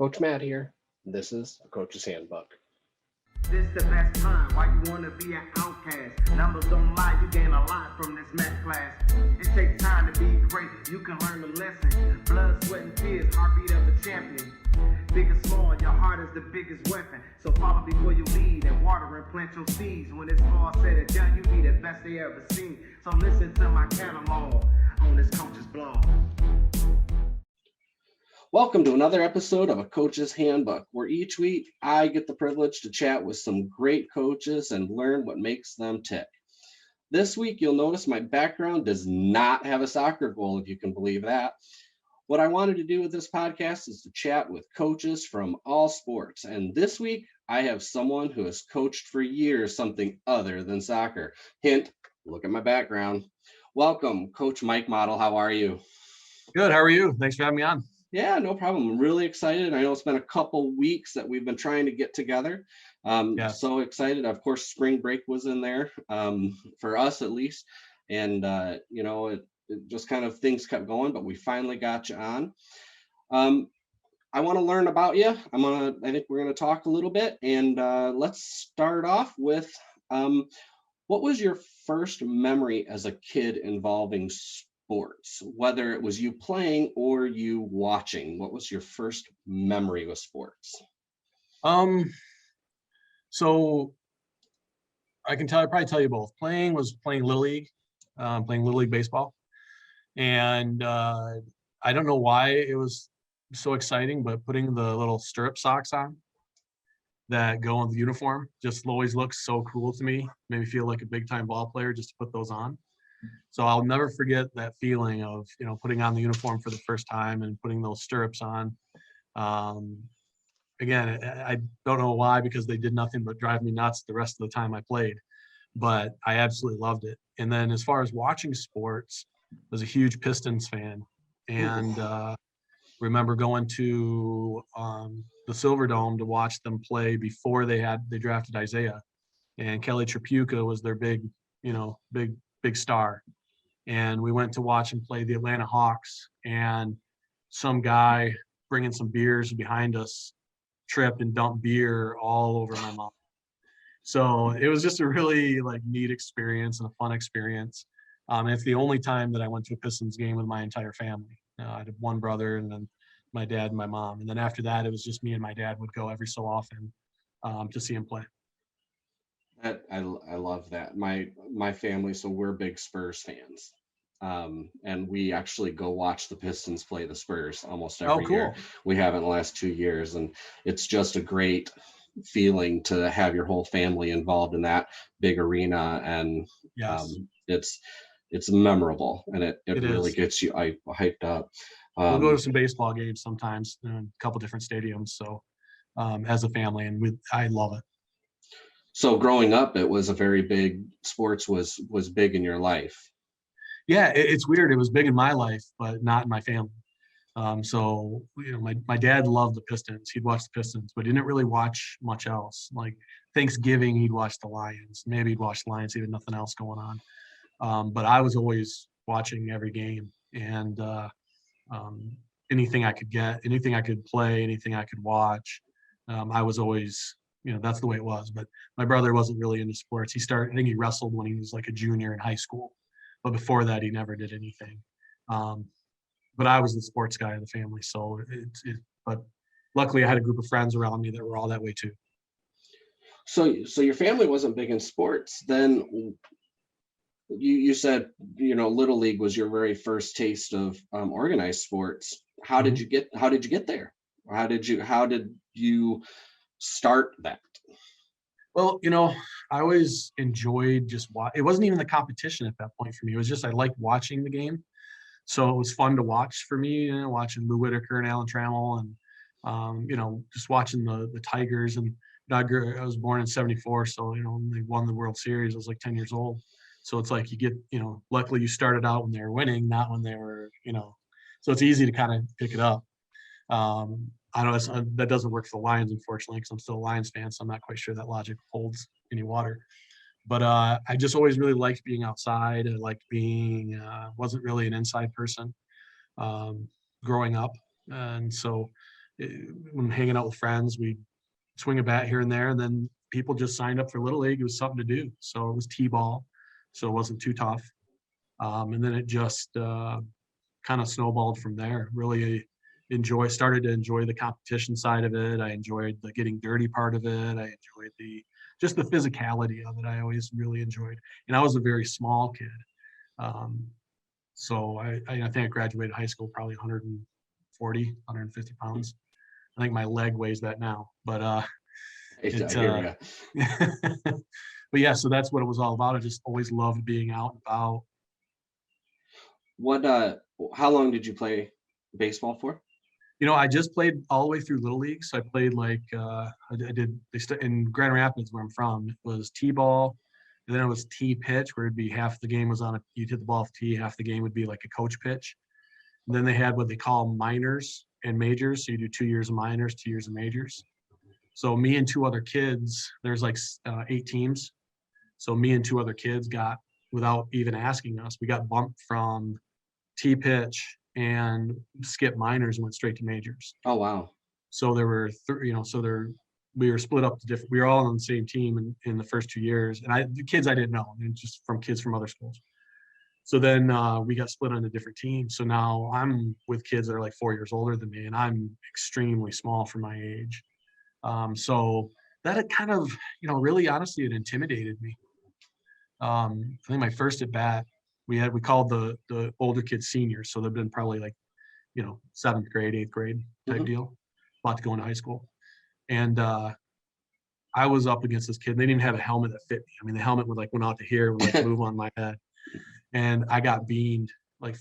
Coach Matt here. This is the Coach's Handbook. This the best time, why you wanna be an outcast? Numbers don't lie, you gain a lot from this math class. It takes time to be great, you can learn the lesson. Blood, sweat, and tears, heartbeat of a champion. Big or small, your heart is the biggest weapon. So follow before you lead and water and plant your seeds. When it's all said and done, you be the best they ever seen. So listen to my catalog on this coach's blog. Welcome to another episode of a Coach's Handbook, where each week I get the privilege to chat with some great coaches and learn what makes them tick. This week, you'll notice my background does not have a soccer goal, if you can believe that. What I wanted to do with this podcast is to chat with coaches from all sports. And this week, I have someone who has coached for years something other than soccer. Hint, look at my background. Welcome, Coach Mike Mottl. How are you? Good. How are you? Thanks for having me on. Yeah, no problem. I'm really excited. I know it's been a couple weeks that we've been trying to get together. Yes. So excited. Of course, spring break was in there for us at least. And, it just kind of things kept going, but we finally got you on. I want to learn about you. I think we're going to talk a little bit. And let's start off with what was your first memory as a kid involving sports, whether it was you playing or you watching? What was your first memory with sports? So I can probably tell you both. Playing Little League, playing Little League baseball. And I don't know why it was so exciting, but putting the little stirrup socks on that go on the uniform just always looks so cool to me. Made me feel like a big time ball player just to put those on. So I'll never forget that feeling of, putting on the uniform for the first time and putting those stirrups on. Again, I don't know why, because they did nothing but drive me nuts the rest of the time I played, but I absolutely loved it. And then as far as watching sports, I was a huge Pistons fan, and remember going to the Silverdome to watch them play before they drafted Isaiah, and Kelly Tripucka was their big star. And we went to watch him play the Atlanta Hawks, and some guy bringing some beers behind us tripped and dumped beer all over my mom. So it was just a really neat experience and a fun experience. It's the only time that I went to a Pistons game with my entire family. I had one brother, and then my dad and my mom. And then after that, it was just me and my dad would go every so often to see him play. I love that. My family, so we're big Spurs fans. And we actually go watch the Pistons play the Spurs almost every year. We have in the last 2 years, and it's just a great feeling to have your whole family involved in that big arena. And yes. It's memorable, and it really is. gets you hyped up. We'll go to some baseball games sometimes in a couple different stadiums. So as a family, and I love it. So growing up, it was a very big, sports was big in your life. Yeah, it's weird. It was big in my life, but not in my family. So my dad loved the Pistons. He'd watch the Pistons, but he didn't really watch much else. Like Thanksgiving, he'd watch the Lions. Maybe he'd watch the Lions. He had nothing else going on. But I was always watching every game, and anything I could get, anything I could play, anything I could watch. I was always, that's the way it was. But my brother wasn't really into sports. I think he wrestled when he was like a junior in high school. But before that, he never did anything. But I was the sports guy of the family. So but luckily I had a group of friends around me that were all that way too. So your family wasn't big in sports. Then you said, Little League was your very first taste of organized sports. How did you get there? How did you start that? Well, I always enjoyed just it wasn't even the competition at that point for me. It was just I liked watching the game. So it was fun to watch for me, watching Lou Whitaker and Alan Trammell, and, just watching the Tigers. And I was born in 74, so, when they won the World Series, I was like 10 years old. So it's like you get, luckily you started out when they were winning, not when they were, so it's easy to kind of pick it up. I know that doesn't work for the Lions, unfortunately, because I'm still a Lions fan, so I'm not quite sure that logic holds any water. But I just always really liked being outside. I liked wasn't really an inside person growing up. And so when hanging out with friends, we swing a bat here and there, and then people just signed up for Little League. It was something to do. So it was T-ball, so it wasn't too tough. And then it just kind of snowballed from there. Really started to enjoy the competition side of it. I enjoyed the getting dirty part of it. I enjoyed just the physicality of it. I always really enjoyed. And I was a very small kid. So I think I graduated high school probably 140, 150 pounds. I think my leg weighs that now, but I hear but yeah, so that's what it was all about. I just always loved being out and about. How long did you play baseball for? I just played all the way through Little League. So I played in Grand Rapids, where I'm from, it was T-ball, and then it was T-pitch, where it'd be half the game was you'd hit the ball off T, half the game would be like a coach pitch. And then they had what they call minors and majors. So you do 2 years of minors, 2 years of majors. So me and two other kids, there's 8 teams. So me and two other kids got, without even asking us, we got bumped from T-pitch and skip minors and went straight to majors. Oh, wow. So there were, we were split up to different, we were all on the same team in the first 2 years. And the kids I didn't know, and just from kids from other schools. So then we got split onto different teams. So now I'm with kids that are 4 years older than me, and I'm extremely small for my age. So that had kind of, really honestly, it intimidated me. I think my first at bat, we called the older kids seniors. So they've been probably 7th grade, 8th grade type deal, about to go into high school. And I was up against this kid. They didn't even have a helmet that fit me. I mean, the helmet would went out to here, would move on my head. And I got beamed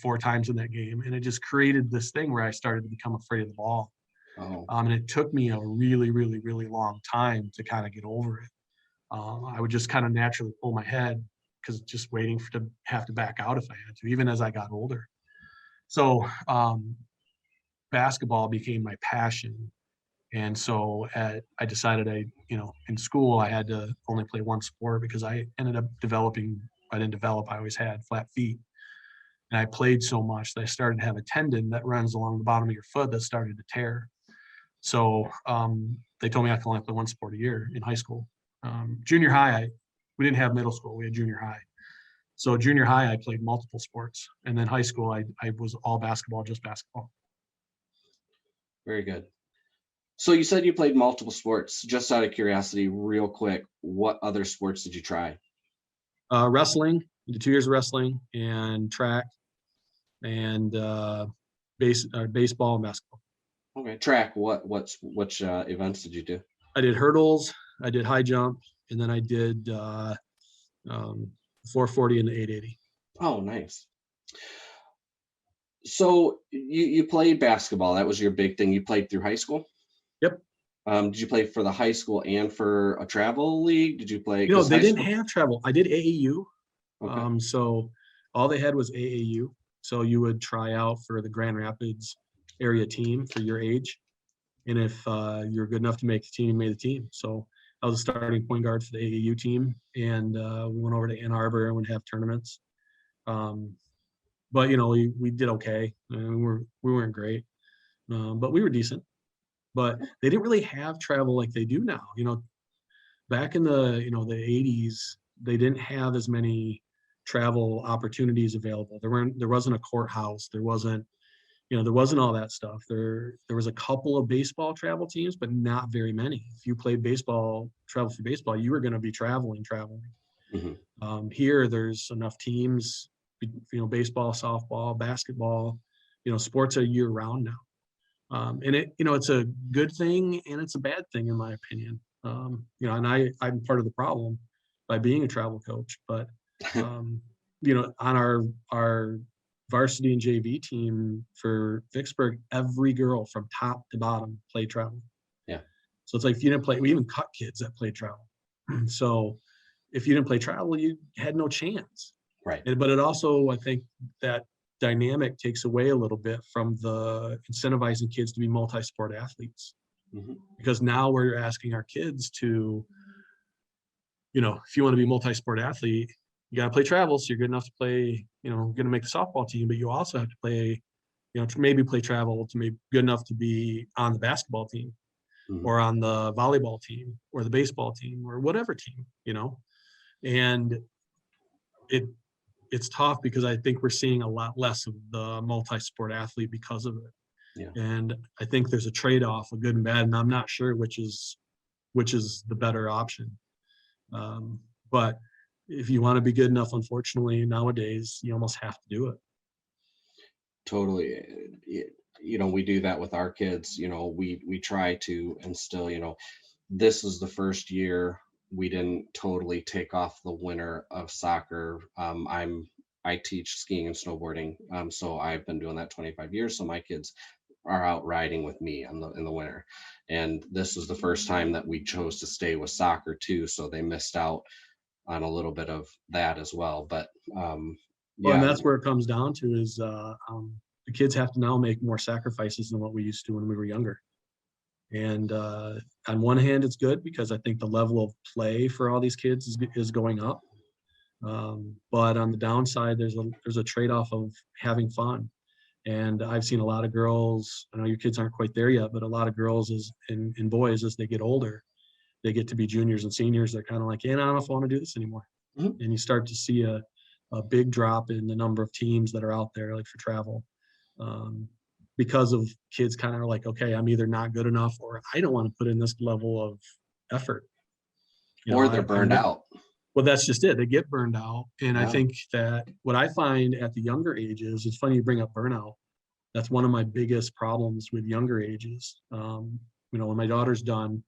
4 times in that game. And it just created this thing where I started to become afraid of the ball. Oh. And it took me a really, really, really long time to kind of get over it. I would just kind of naturally pull my head, because just waiting to have to back out if I had to, even as I got older. So basketball became my passion. And so I decided in school, I had to only play one sport, because I ended up I always had flat feet. And I played so much that I started to have a tendon that runs along the bottom of your foot that started to tear. So they told me I could only play one sport a year in high school. Junior high, we didn't have middle school, we had junior high. So junior high, I played multiple sports. And then high school, I was all basketball, just basketball. Very good. So you said you played multiple sports. Just out of curiosity, real quick, what other sports did you try? Wrestling, I did 2 years of wrestling, and track, and baseball and basketball. Okay, track. Which events did you do? I did hurdles, I did high jump, and then I did 440 and the 880. Oh, nice. So you played basketball. That was your big thing. You played through high school? Yep. Did you play for the high school and for a travel league? Did you play? They didn't have travel. I did AAU. Okay. So all they had was AAU. So you would try out for the Grand Rapids area team for your age. And if you're good enough to make the team, you made the team. So I was a starting point guard for the AAU team, and we went over to Ann Arbor and would have tournaments. But we did okay. We weren't great, but we were decent. But they didn't really have travel like they do now. Back in the the 80s, they didn't have as many travel opportunities available. There wasn't a courthouse. There wasn't all that stuff. There was a couple of baseball travel teams, but not very many. If you played baseball, travel for baseball, you were going to be traveling. Mm-hmm. Here, there's enough teams. Baseball, softball, basketball. Sports are year round now. And it's a good thing and it's a bad thing in my opinion. And I'm part of the problem by being a travel coach, but on our varsity and JV team for Vicksburg, every girl from top to bottom played travel. Yeah. So it's if you didn't play, we even cut kids that played travel. So if you didn't play travel, you had no chance. Right. But it also, I think that dynamic takes away a little bit from the incentivizing kids to be multi-sport athletes. Mm-hmm. Because now we're asking our kids to, if you want to be a multi-sport athlete, you got to play travel. So you're good enough to play, going to make the softball team, but you also have to play to maybe play travel, to maybe good enough to be on the basketball team Mhm. or on the volleyball team or the baseball team or whatever team, and it it's tough because I think we're seeing a lot less of the multi-sport athlete because of it. Yeah, And I think there's a trade-off of good and bad, and I'm not sure which is the better option. But if you want to be good enough, unfortunately, nowadays you almost have to do it. totally. We do that with our kids. We try to instill. This is the first year we didn't totally take off the winter of soccer. I teach skiing and snowboarding, so I've been doing that 25 years. So my kids are out riding with me in the winter, and this is the first time that we chose to stay with soccer too. So they missed out on a little bit of that as well. But Well, and yeah, that's where it comes down to is the kids have to now make more sacrifices than what we used to when we were younger. And on one hand, it's good because I think the level of play for all these kids is going up. But on the downside, there's a trade-off of having fun. And I've seen a lot of girls. I know your kids aren't quite there yet, but a lot of girls and boys as they get older, they get to be juniors and seniors. They're kind of like, I don't know if I want to do this anymore. Mhm. And you start to see a big drop in the number of teams that are out there, like for travel. Um, because of kids kind of like, okay, I'm either not good enough or I don't want to put in this level of effort. or they're burned out. Well, that's just it. They get burned out. And I Yeah. think that what I find at the younger ages, it's funny you bring up burnout. That's one of my biggest problems with younger ages. When my daughter's done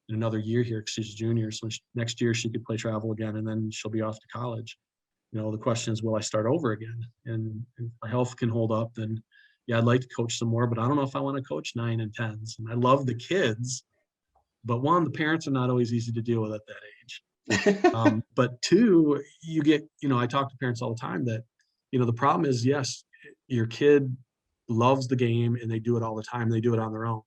in another year here, because she's a junior, so next year she could play travel again, and then she'll be off to college. The question is, will I start over again? And if my health can hold up, then yeah, I'd like to coach some more, but I don't know if I want to coach 9 and 10s. And I love the kids, but one, the parents are not always easy to deal with at that age. But two, you get, I talk to parents all the time that, the problem is, yes, your kid loves the game and they do it all the time. They do it on their own.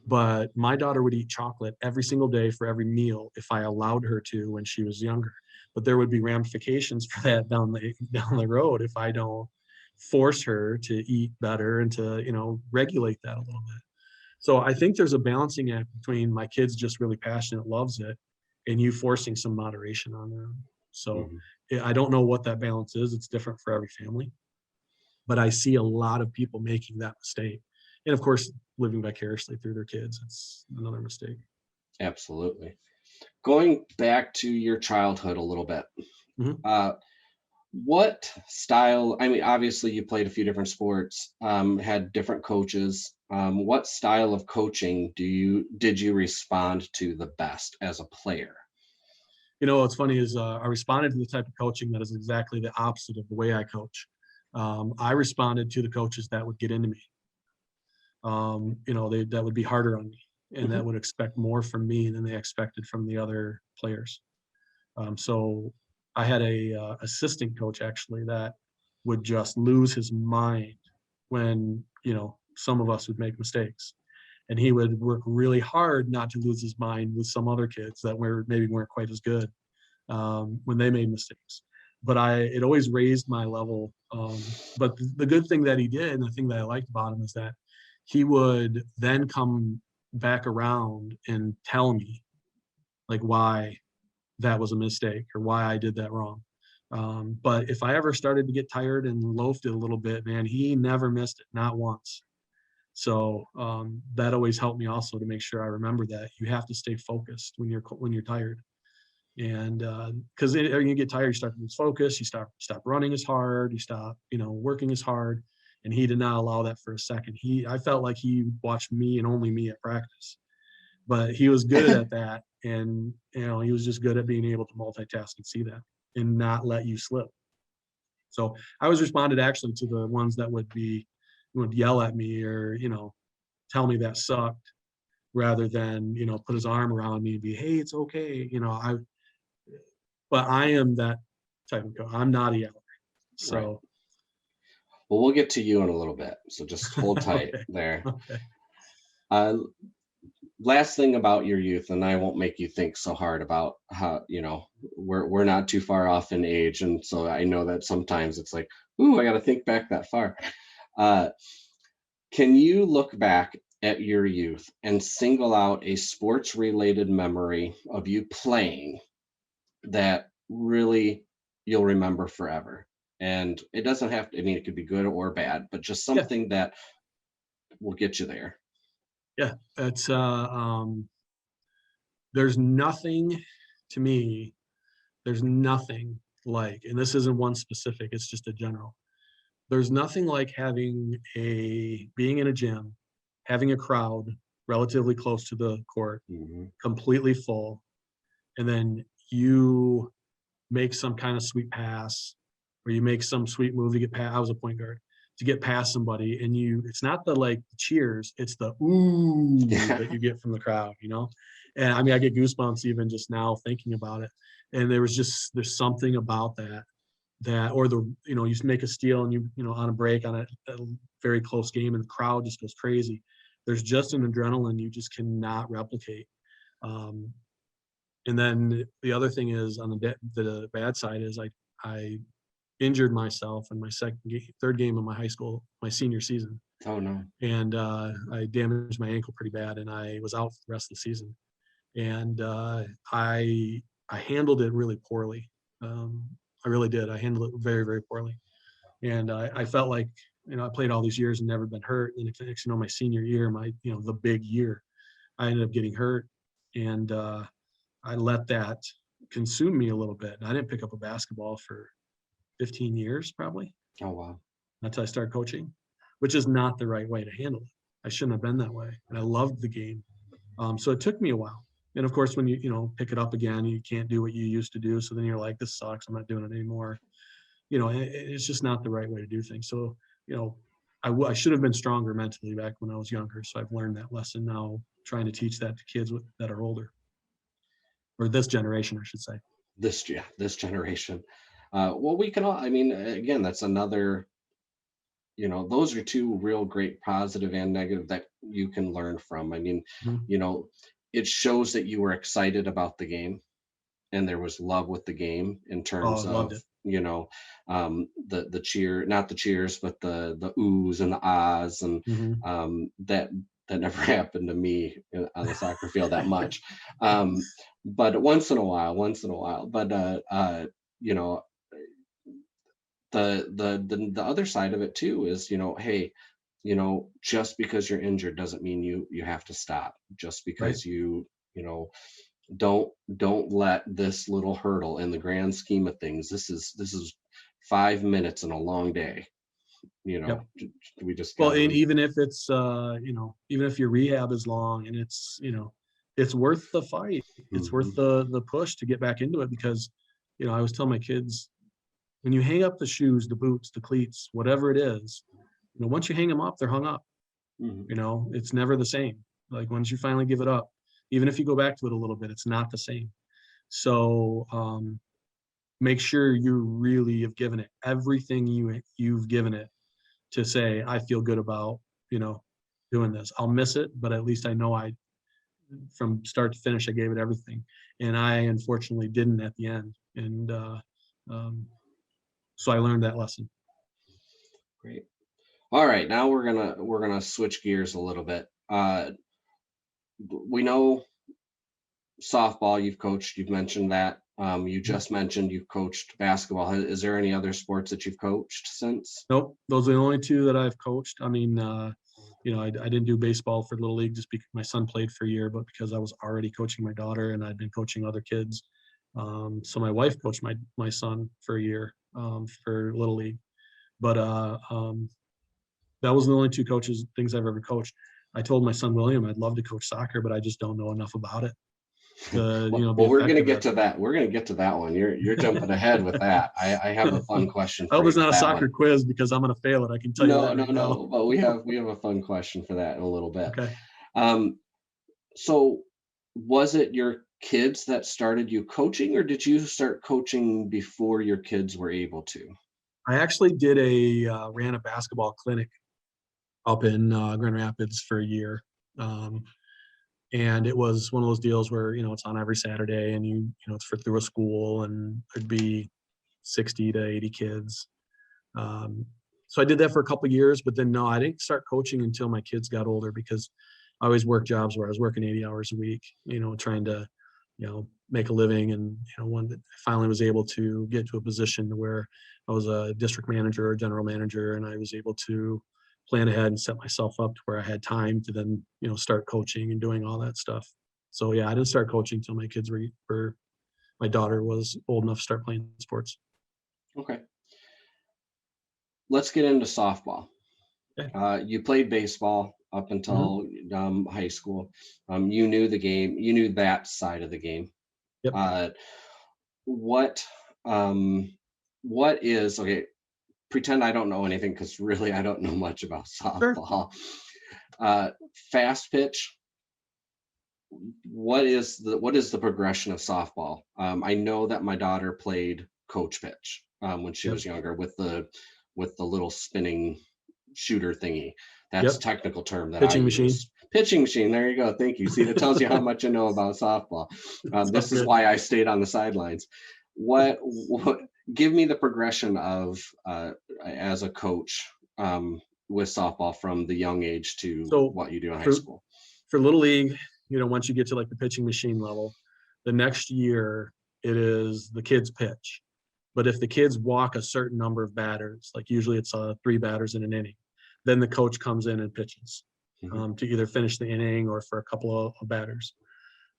But my daughter would eat chocolate every single day for every meal if I allowed her to when she was younger. But there would be ramifications for that down the road if I don't force her to eat better and to, regulate that a little bit. So I think there's a balancing act between my kids just really passionate, loves it, and you forcing some moderation on them. So Mhm. I don't know what that balance is. It's different for every family, but I see a lot of people making that mistake. And of course, living vicariously through their kids, it's another mistake. Absolutely. Going back to your childhood a little bit, Mhm. uh, what style? I mean, obviously you played a few different sports, had different coaches. What style of coaching did you respond to the best as a player? What's funny is I responded to the type of coaching that is exactly the opposite of the way I coach. I responded to the coaches that would get into me. That would be harder on me and Mhm. that would expect more from me than they expected from the other players. So I had a assistant coach actually that would just lose his mind when some of us would make mistakes, and he would work really hard not to lose his mind with some other kids that weren't quite as good when they made mistakes. But it always raised my level. But the good thing that he did, and the thing that I liked about him, is that he would then come back around and tell me like why that was a mistake or why I did that wrong. But if I ever started to get tired and loafed it a little bit, man, he never missed it, not once. So that always helped me also to make sure I remember that you have to stay focused when you're tired. And because when you get tired, you start to lose focus. You stop running as hard. You stop working as hard. And he did not allow that for a second. I felt like he watched me and only me at practice, but he was good at that. And he was just good at being able to multitask and see that and not let you slip. So I was responded actually to the ones that would yell at me or tell me that sucked rather than put his arm around me and be, hey, it's okay. But I am that type of coach. I'm not a yeller. Right. So Well, we'll get to you in a little bit, so just hold tight okay. there. Okay. Uh, Last thing about your youth, and I won't make you think so hard about how we're not too far off in age, and so I know that sometimes it's like, ooh, I got to think back that far. Uh, Can you look back at your youth and single out a sports related memory of you playing that really you'll remember forever? And it doesn't have to, I mean, it could be good or bad, but just Yeah, something that will get you there. yeah. It's there's nothing to me, there's nothing like, and this isn't one specific, it's just a general. There's nothing like being in a gym, having a crowd relatively close to the court, Mhm. completely full, and then you make some kind of sweet pass or you make some sweet move to get past. I was a point guard, to get past somebody, and it's not the like cheers, it's the ooh Yeah. that you get from the crowd, And I mean, I get goosebumps even just now thinking about it. And there's something about that, or you make a steal and on a break on a very close game and the crowd just goes crazy. There's just an adrenaline you just cannot replicate. Um, and then the other thing is on the bad side is I injured myself in my third game of my high school, my senior season. Oh no. And I damaged my ankle pretty bad and I was out for the rest of the season. And I handled it really poorly. Um, I really did. I handled it very, very poorly. And I felt like, I played all these years and never been hurt. And next, my senior year, the big year, I ended up getting hurt. And I let that consume me a little bit. And I didn't pick up a basketball for 15 years, probably, Oh wow. until I started coaching, which is not the right way to handle it. I shouldn't have been that way. And I loved the game. So it took me a while. And of course, when you pick it up again, you can't do what you used to do. So then you're like, this sucks. I'm not doing it anymore. It's just not the right way to do things. So, I should have been stronger mentally back when I was younger. So I've learned that lesson now, trying to teach that to kids that are older, or this generation, I should say. This generation. Well, we can all, I mean, again, that's another, those are two real great positive and negative that you can learn from. I mean, Mhm. you know, it shows that you were excited about the game and there was love with the game in Oh, terms I loved of, it. the cheer, not the cheers, but the oohs and the ahs, and Mhm. that never happened to me on the soccer field that much. Um, but once in a while, but you know, the other side of it too is, hey, just because you're injured doesn't mean you have to stop. Just Right. because you know don't let this little hurdle, in the grand scheme of things, this is 5 minutes in a long day. Yep. We just Well, gotta and even if it's, even if your rehab is long and it's worth the fight. It's worth Mhm. the push to get back into it because, I always tell my kids, when you hang up the shoes, the boots, the cleats, whatever it is, once you hang them up, they're hung up. Mhm. It's never the same. Like once you finally give it up, even if you go back to it a little bit, it's not the same. So make sure you really have given it everything you've given it to say, I feel good about, you know, doing this. I'll miss it, but at least I know from start to finish, I gave it everything. And I unfortunately didn't at the end. And um, so I learned that lesson. Great. All right, now we're gonna switch gears a little bit. We know softball you've coached. You've mentioned that. You Mhm. just mentioned you've coached basketball. Is there any other sports that you've coached since? Nope, those are the only two that I've coached. I mean, I didn't do baseball for Little League just because my son played for a year, but because I was already coaching my daughter and I'd been coaching other kids. So my wife coached my son for a year for Little League. But that was the only two things I've ever coached. I told my son William I'd love to coach soccer, but I just don't know enough about it to be Well, we're gonna effective get at it. to that. We're gonna get to that one. You're jumping ahead with that. I have a fun question I for hope you it's with not a that soccer one. quiz because I'm going to fail it. I can tell you No, that no, right now. no. But we have a fun question for that in a little bit. Okay. Um, so was it your kids that started you coaching, or did you start coaching before your kids were able to? I actually ran a basketball clinic up in Grand Rapids for a year. Um, and it was one of those deals where, it's on every Saturday and it's through a school and it'd be 60 to 80 kids. Um, So I did that for a couple of years, but then no, I didn't start coaching until my kids got older, because I always worked jobs where I was working 80 hours a week, trying to, make a living. And, one that I finally was able to get to a position where I was a district manager or general manager, and I was able to plan ahead and set myself up to where I had time to then, start coaching and doing all that stuff. So yeah, I didn't start coaching until my kids were my daughter was old enough to start playing sports. Okay. Let's get into softball. Okay. You played baseball up until high school. You knew the game. You knew that side of the game. Yep. What is okay? Pretend I don't know anything, because really I don't know much about softball. Sure. Fast pitch. What is the progression of softball? I know that my daughter played coach pitch when she was younger, with the little spinning shooter thingy. That's a technical term that pitching I machine. use. Pitching machine. There you go. Thank you. See, that tells you how much I know about softball. This is why I stayed on the sidelines. What give me the progression of as a coach with softball from the young age to what you do in high school? For Little League, once you get to like the pitching machine level, the next year it is the kids pitch. But if the kids walk a certain number of batters, like usually it's 3 batters in an inning, then the coach comes in and pitches to either finish the inning or for a couple of batters.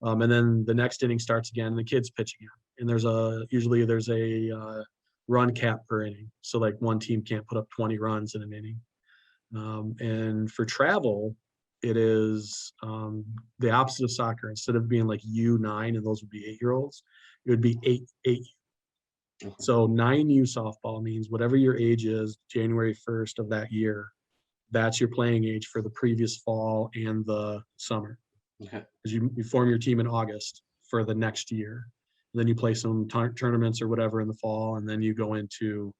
And then the next inning starts again, and the kids pitch again. And usually there's a run cap per inning. So like one team can't put up 20 runs in an inning. And for travel, it is the opposite of soccer. Instead of being like U9, and those would be 8-year-olds, it would be 8. So 9U softball means whatever your age is, January 1st of that year, that's your playing age for the previous fall and the summer. Okay. Because you form your team in August for the next year. And then you play some tournaments or whatever in the fall, and then you go into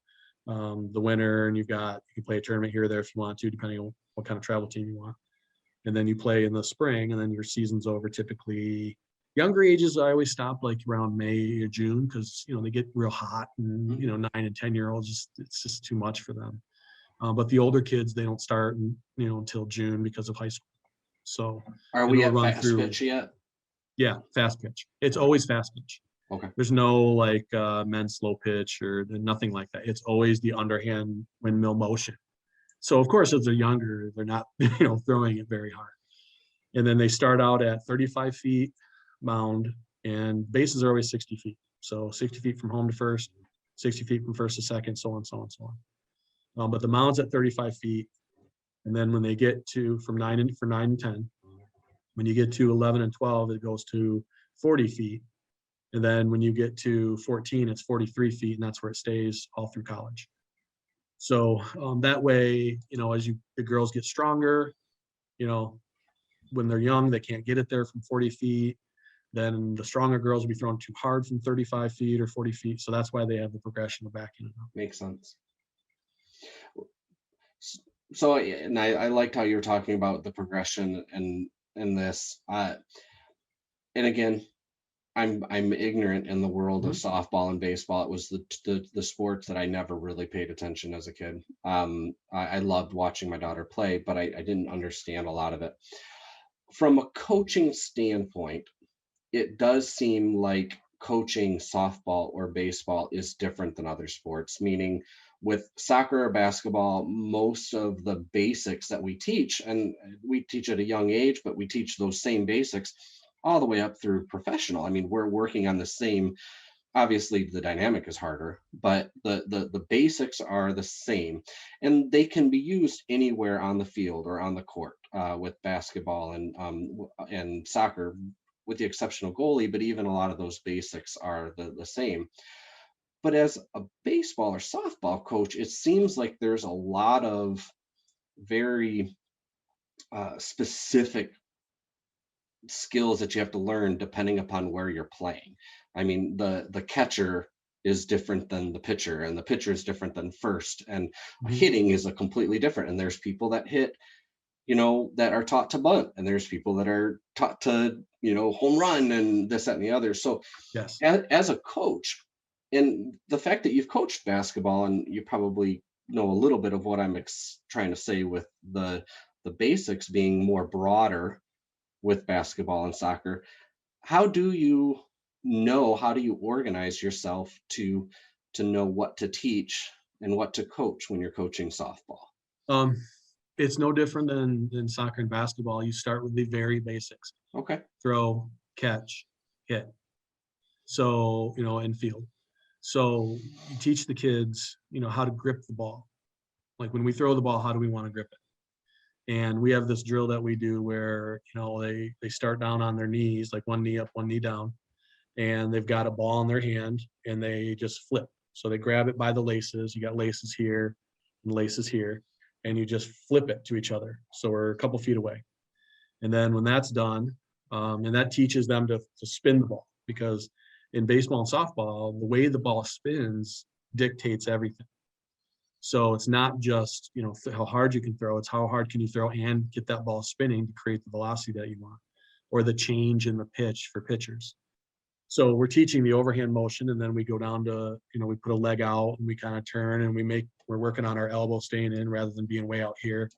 the winter, and you can play a tournament here or there if you want to, depending on what kind of travel team you want. And then you play in the spring, and then your season's over. Typically, younger ages, I always stop like around May or June, because they get real hot, and 9 and 10-year-olds, it's just too much for them. But the older kids, they don't start until June because of high school. So are we at fast pitch yet? Yeah, fast pitch. It's always fast pitch. Okay. There's no like men's slow pitch or nothing like that. It's always the underhand windmill motion. So of course, as they're younger, they're not throwing it very hard. And then they start out at 35 feet mound, and bases are always 60 feet. So 60 feet from home to first, 60 feet from first to second, so on, so on, so on. But the mound's at 35 feet. And then when they get to for 9 and 10, when you get to 11 and 12, it goes to 40 feet. And then when you get to 14, it's 43 feet, and that's where it stays all through college. So that way, as the girls get stronger, when they're young, they can't get it there from 40 feet. Then the stronger girls will be thrown too hard from 35 feet or 40 feet. So that's why they have the progression of backing it up. Makes sense. So, and I liked how you were talking about the progression and this. And again, I'm ignorant in the world of softball and baseball. It was the sports that I never really paid attention as a kid. I loved watching my daughter play, but I didn't understand a lot of it. From a coaching standpoint, it does seem like coaching softball or baseball is different than other sports, meaning with soccer or basketball, most of the basics that we teach, and we teach at a young age, but we teach those same basics all the way up through professional. I mean, we're working on the same, obviously the dynamic is harder, but the basics are the same, and they can be used anywhere on the field or on the court with basketball and soccer, with the exception of goalie, but even a lot of those basics are the same. But as a baseball or softball coach, it seems like there's a lot of very specific skills that you have to learn depending upon where you're playing. I mean, the catcher is different than the pitcher, and the pitcher is different than first, and hitting is a completely different. And there's people that hit, that are taught to bunt, and there's people that are taught to, home run and this, that, and the other. So yes, as a coach, and the fact that you've coached basketball, and you probably know a little bit of what I'm trying to say with the basics being more broader with basketball and soccer. How do you how do you organize yourself to know what to teach and what to coach when you're coaching softball? Um, it's no different than soccer and basketball. You start with the very basics: Okay. throw, catch, hit. So, and field. So you teach the kids, how to grip the ball. Like when we throw the ball, how do we want to grip it? And we have this drill that we do where, they start down on their knees, like one knee up, one knee down, and they've got a ball in their hand and they just flip. So they grab it by the laces. You got laces here and laces here, and you just flip it to each other. So we're a couple feet away. And then when that's done, and that teaches them to spin the ball, because in baseball and softball, the way the ball spins dictates everything. So it's not just, how hard you can throw, it's how hard can you throw and get that ball spinning to create the velocity that you want, or the change in the pitch for pitchers. So we're teaching the overhand motion, and then we go down to, we put a leg out and we kind of turn, and we're working on our elbow staying in rather than being way out here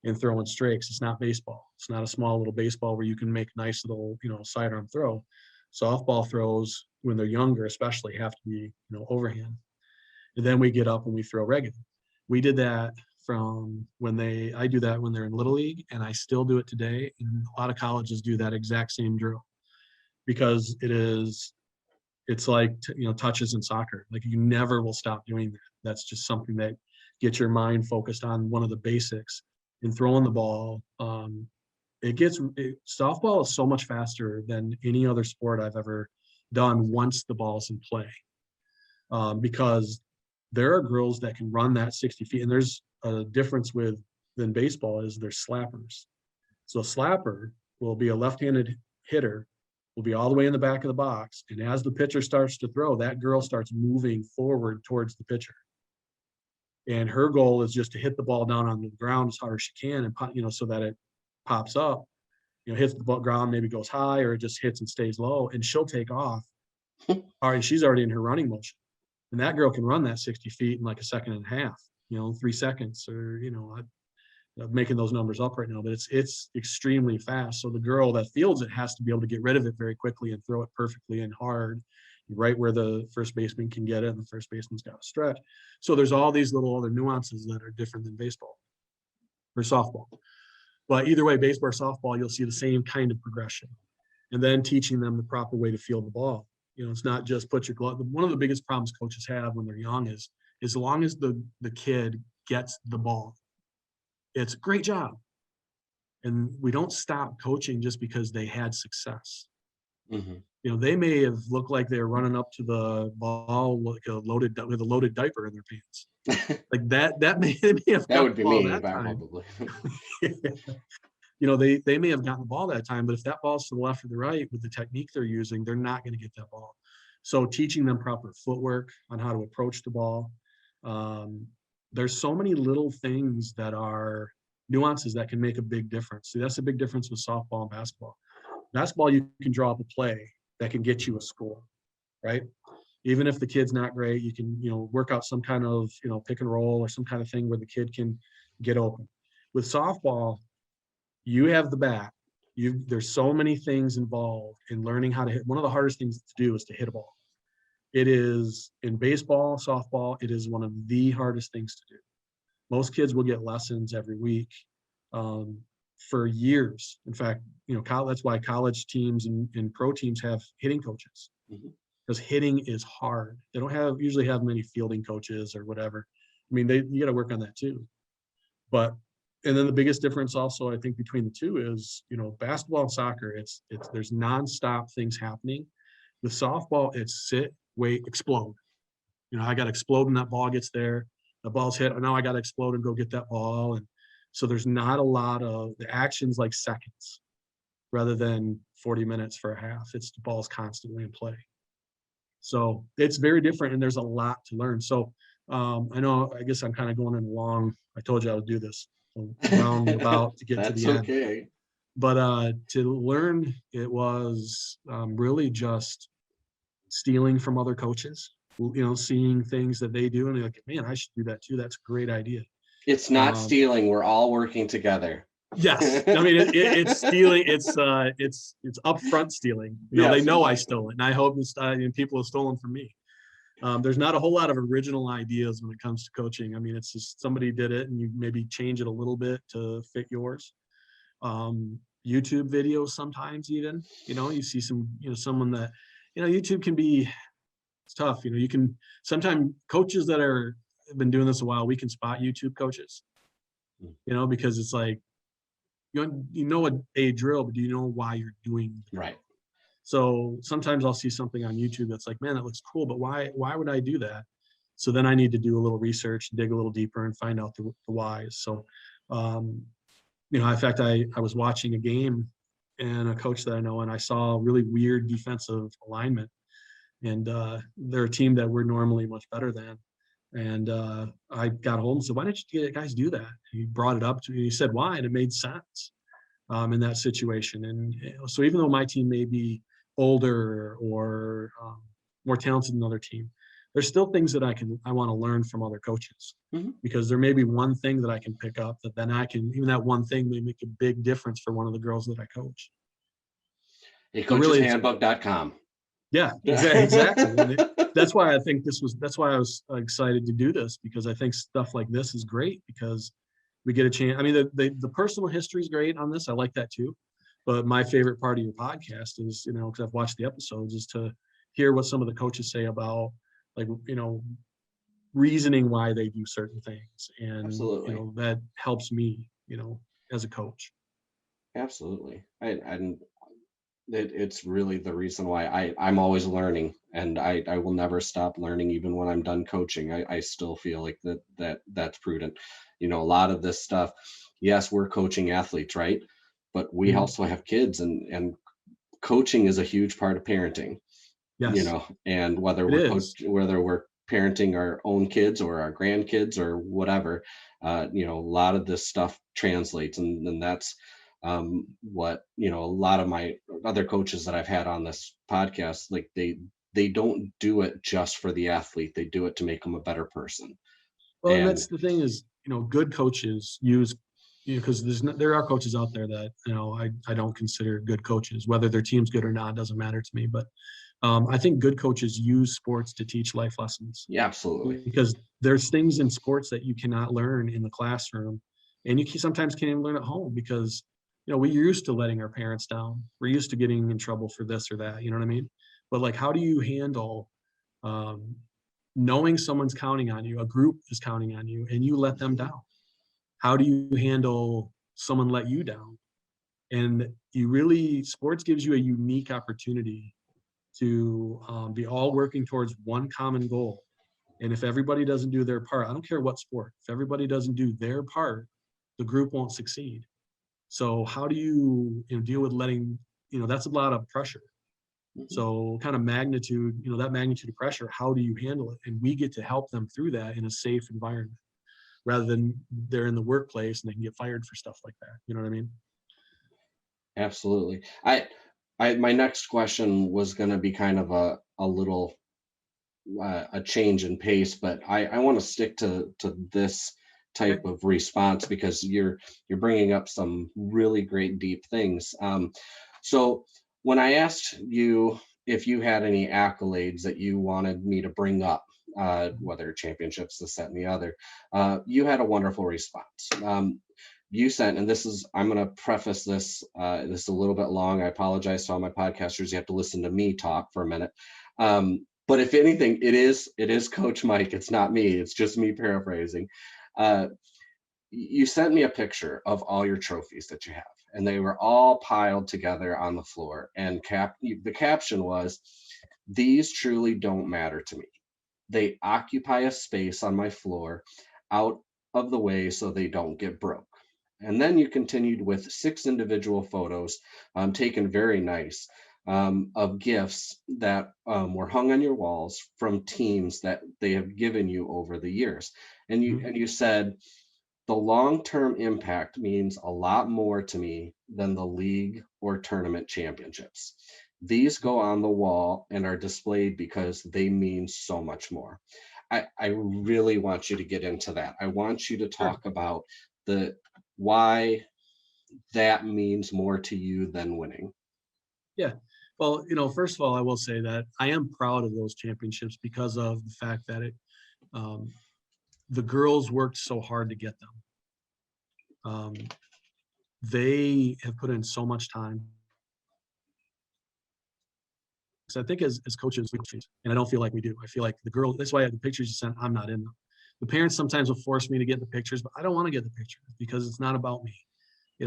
and throwing strikes. It's not baseball. It's not a small little baseball where you can make nice little, sidearm throw. Softball throws, when they're younger especially, have to be, overhand. And then we get up and we throw regular. We did that I do that when they're in Little League, and I still do it today. And a lot of colleges do that exact same drill, because it's like, touches in soccer. Like you never will stop doing that. That's just something that gets your mind focused on one of the basics in throwing the ball. Softball is so much faster than any other sport I've ever done once the ball's in play. Because there are girls that can run that 60 feet, and there's a difference than baseball is there's slappers. So a slapper will be a left-handed hitter, will be all the way in the back of the box, and as the pitcher starts to throw, that girl starts moving forward towards the pitcher. And her goal is just to hit the ball down on the ground as hard as she can, and so that it pops up, hits the ground, maybe goes high, or it just hits and stays low, and she'll take off. All right, she's already in her running motion. And that girl can run that 60 feet in like a second and a half, 3 seconds, or, I'm making those numbers up right now, but it's extremely fast. So the girl that fields it has to be able to get rid of it very quickly and throw it perfectly and hard, right where the first baseman can get it, and the first baseman's got to stretch. So there's all these little other nuances that are different than baseball or softball. But either way, baseball or softball, you'll see the same kind of progression. And then teaching them the proper way to field the ball. It's not just put your glove. One of the biggest problems coaches have when they're young is as long as the kid gets the ball, it's a great job. And we don't stop coaching just because they had success. Mm-hmm. They may have looked like they were running up to the ball with a loaded diaper in their pants. Like that may have That would be me that time. probably. They may have gotten the ball that time, but if that ball's to the left or the right with the technique they're using, they're not going to get that ball. So teaching them proper footwork on how to approach the ball. There's so many little things that are nuances that can make a big difference. See, that's a big difference with softball and basketball. Basketball, you can draw up a play that can get you a score, right? Even if the kid's not great, you can, work out some kind of, pick and roll or some kind of thing where the kid can get open. With softball, you have the bat. There's so many things involved in learning how to hit. One of the hardest things to do is to hit a ball. It is in baseball, softball, it is one of the hardest things to do. Most kids will get lessons every week for years. In fact, that's why college teams and pro teams have hitting coaches, because hitting is hard. They don't usually have many fielding coaches or whatever. I mean, you got to work on that too. And then the biggest difference also, I think, between the two is, basketball and soccer, there's nonstop things happening. With softball, it's sit, wait, explode. I got to explode when that ball gets there. The ball's hit. Now I got to explode and go get that ball. And so there's not a lot of the actions like seconds rather than 40 minutes for a half. The ball's constantly in play. So it's very different, and there's a lot to learn. So I guess I'm kind of going in long. I told you I would do this. Roundabout to get to the end. Okay. But to learn, it was really just stealing from other coaches. seeing things that they do and they're like, man, I should do that too. That's a great idea. It's not stealing. We're all working together. Yes, I mean it's stealing. It's upfront stealing. Yes, they know I exactly. stole it, and I hope people have stolen from me. There's not a whole lot of original ideas when it comes to coaching. I mean, it's just somebody did it, and you maybe change it a little bit to fit yours. YouTube videos sometimes even. You see someone that YouTube can be it's tough. You can sometimes coaches that have been doing this a while. We can spot YouTube coaches. Because it's like. You know a drill, but do you know why you're doing it? Right. So sometimes I'll see something on YouTube that's like, man, that looks cool, but why would I do that? So then I need to do a little research, dig a little deeper, and find out the whys. So, in fact, I was watching a game and a coach that I know, and I saw a really weird defensive alignment. And they're a team that we're normally much better than. And I got home and said, why didn't you guys do that? He brought it up to me. He said, why? And it made sense in that situation. And so even though my team may be older or more talented than another team, there's still things that I want to learn from other coaches because there may be one thing that I can pick up that then even that one thing may make a big difference for one of the girls that I coach. Coacheshandbook.com. Yeah, exactly. That's why I think that's why I was excited to do this, because I think stuff like this is great because we get a chance. I mean, the personal history is great on this. I like that too. But my favorite part of your podcast is, because I've watched the episodes, is to hear what some of the coaches say about reasoning why they do certain things. And, Absolutely. That helps me, as a coach. Absolutely. It's really the reason why I'm always learning, and I will never stop learning. Even when I'm done coaching, I still feel like that's prudent. A lot of this stuff, yes, we're coaching athletes, right? But we also have kids, and coaching is a huge part of parenting. Yes, And whether we're parenting our own kids or our grandkids or whatever, a lot of this stuff translates, and that's what a lot of my other coaches that I've had on this podcast, like they don't do it just for the athlete. They do it to make them a better person. Well, and And that's the thing is, good coaches use, because there are coaches out there that, I don't consider good coaches. Whether their team's good or not doesn't matter to me. But I think good coaches use sports to teach life lessons. yeah, absolutely. Because there's things in sports that you cannot learn in the classroom, and sometimes can't even learn at home because, we're used to letting our parents down. We're used to getting in trouble for this or that. You know what I mean? But like, how do you handle knowing someone's counting on you, a group is counting on you, and you let them down? How do you handle someone let you down? And sports gives you a unique opportunity to be all working towards one common goal. And if everybody doesn't do their part, I don't care what sport, if everybody doesn't do their part, the group won't succeed. So how do you, deal with letting, that's a lot of pressure. So kind of magnitude, that magnitude of pressure, how do you handle it? And we get to help them through that in a safe environment, rather than they're in the workplace and they can get fired for stuff like that. You know what I mean? Absolutely. My next question was going to be kind of a little a change in pace, but I want to stick to this type of response because you're bringing up some really great deep things. So when I asked you if you had any accolades that you wanted me to bring up, whether championships, this, that, and the other, you had a wonderful response. You sent, and I'm going to preface this, this is a little bit long. I apologize to all my podcasters. You have to listen to me talk for a minute. But if anything, it is Coach Mike. It's not me. It's just me paraphrasing. You sent me a picture of all your trophies that you have, and they were all piled together on the floor. And the caption was, "These truly don't matter to me. They occupy a space on my floor out of the way so they don't get broke." And then you continued with 6 individual photos, taken very nice, of gifts that were hung on your walls from teams that they have given you over the years. And you said, "The long-term impact means a lot more to me than the league or tournament championships." These go on the wall and are displayed because they mean so much more. I really want you to get into that. I want you to Sure. talk about the why that means more to you than winning. Yeah. Well, first of all, I will say that I am proud of those championships because of the fact that um, the girls worked so hard to get them. They have put in so much time. So I think as coaches, and I don't feel like we do. I feel like the girl. That's why the pictures you sent, I'm not in them. The parents sometimes will force me to get the pictures, but I don't want to get the pictures because it's not about me.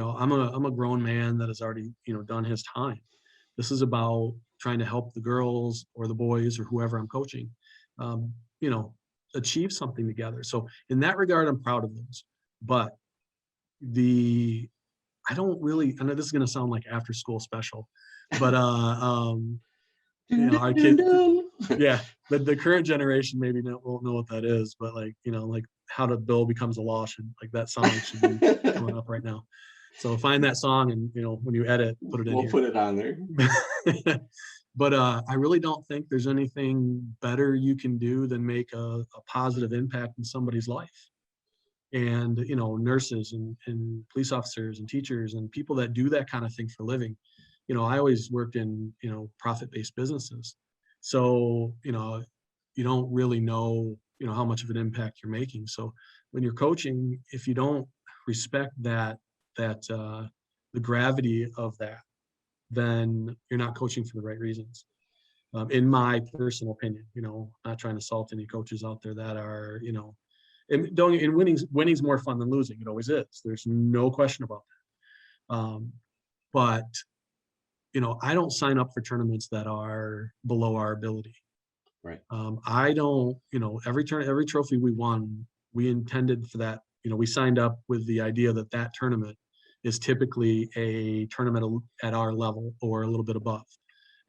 I'm a grown man that has already done his time. This is about trying to help the girls or the boys or whoever I'm coaching, um, you know, achieve something together. So in that regard, I'm proud of those. But the I don't really. I know this is going to sound like after school special, but Dun, dun, our dun, kids, dun. yeah, the current generation maybe won't know what that is, but like how to bill becomes a law should like that song should be coming up right now. So find that song and when you edit, put it in We'll here. put it on there. But I really don't think there's anything better you can do than make a positive impact in somebody's life. And nurses and police officers and teachers and people that do that kind of thing for a living. I always worked in profit-based businesses, so you don't really know how much of an impact you're making. So when you're coaching, if you don't respect that the gravity of that, then you're not coaching for the right reasons. In my personal opinion, not trying to salt any coaches out there that are, and don't, and winning's more fun than losing. It always is. There's no question about that. But I don't sign up for tournaments that are below our ability. Right. I don't, every trophy we won, we intended for that. We signed up with the idea that that tournament is typically a tournament at our level or a little bit above.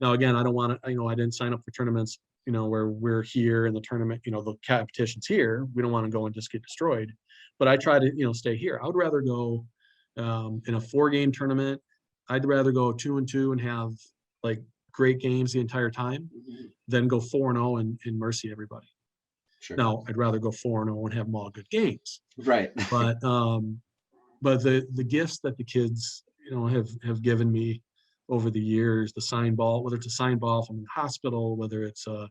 Now, again, I don't want to, I didn't sign up for tournaments, where we're here in the tournament, the competition's here. We don't want to go and just get destroyed. But I try to, stay here. I would rather go in a 4-game tournament. I'd rather go 2-2 and have like great games the entire time than go 4-0 and mercy everybody. Sure. Now, I'd rather go 4-0 and have them all good games. Right. But the gifts that the kids have given me over the years, the sign ball, whether it's a sign ball from the hospital, whether it's a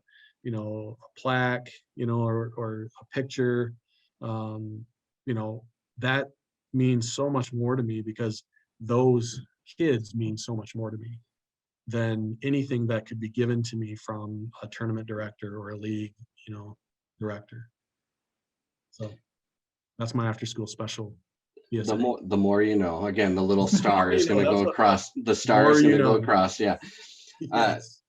plaque, or a picture, that means so much more to me because those kids mean so much more to me than anything that could be given to me from a tournament director or a league, director. So that's my after school special. Yes. The more you know. Again, the little star is going to go across. The star more is going you to go know. across. Yeah. Yes.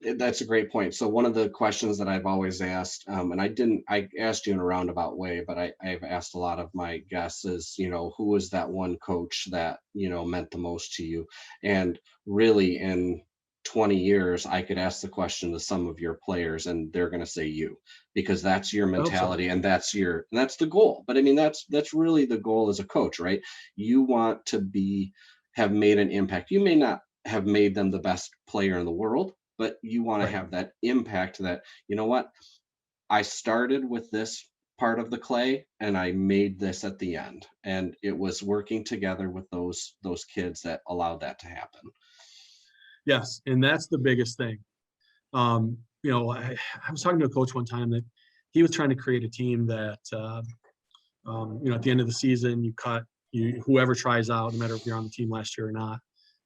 That's a great point. So one of the questions that I've always asked, and I asked you in a roundabout way, but I've asked a lot of my guests is, who was that one coach that, meant the most to you? And really in 20 years, I could ask the question to some of your players and they're going to say you, because that's your mentality and that's the goal. But I mean, that's really the goal as a coach, right? You want to have made an impact. You may not have made them the best player in the world, but you want to have that impact that, I started with this part of the clay and I made this at the end. And it was working together with those kids that allowed that to happen. Yes. And that's the biggest thing. I was talking to a coach one time that he was trying to create a team that, at the end of the season, whoever tries out, no matter if you're on the team last year or not,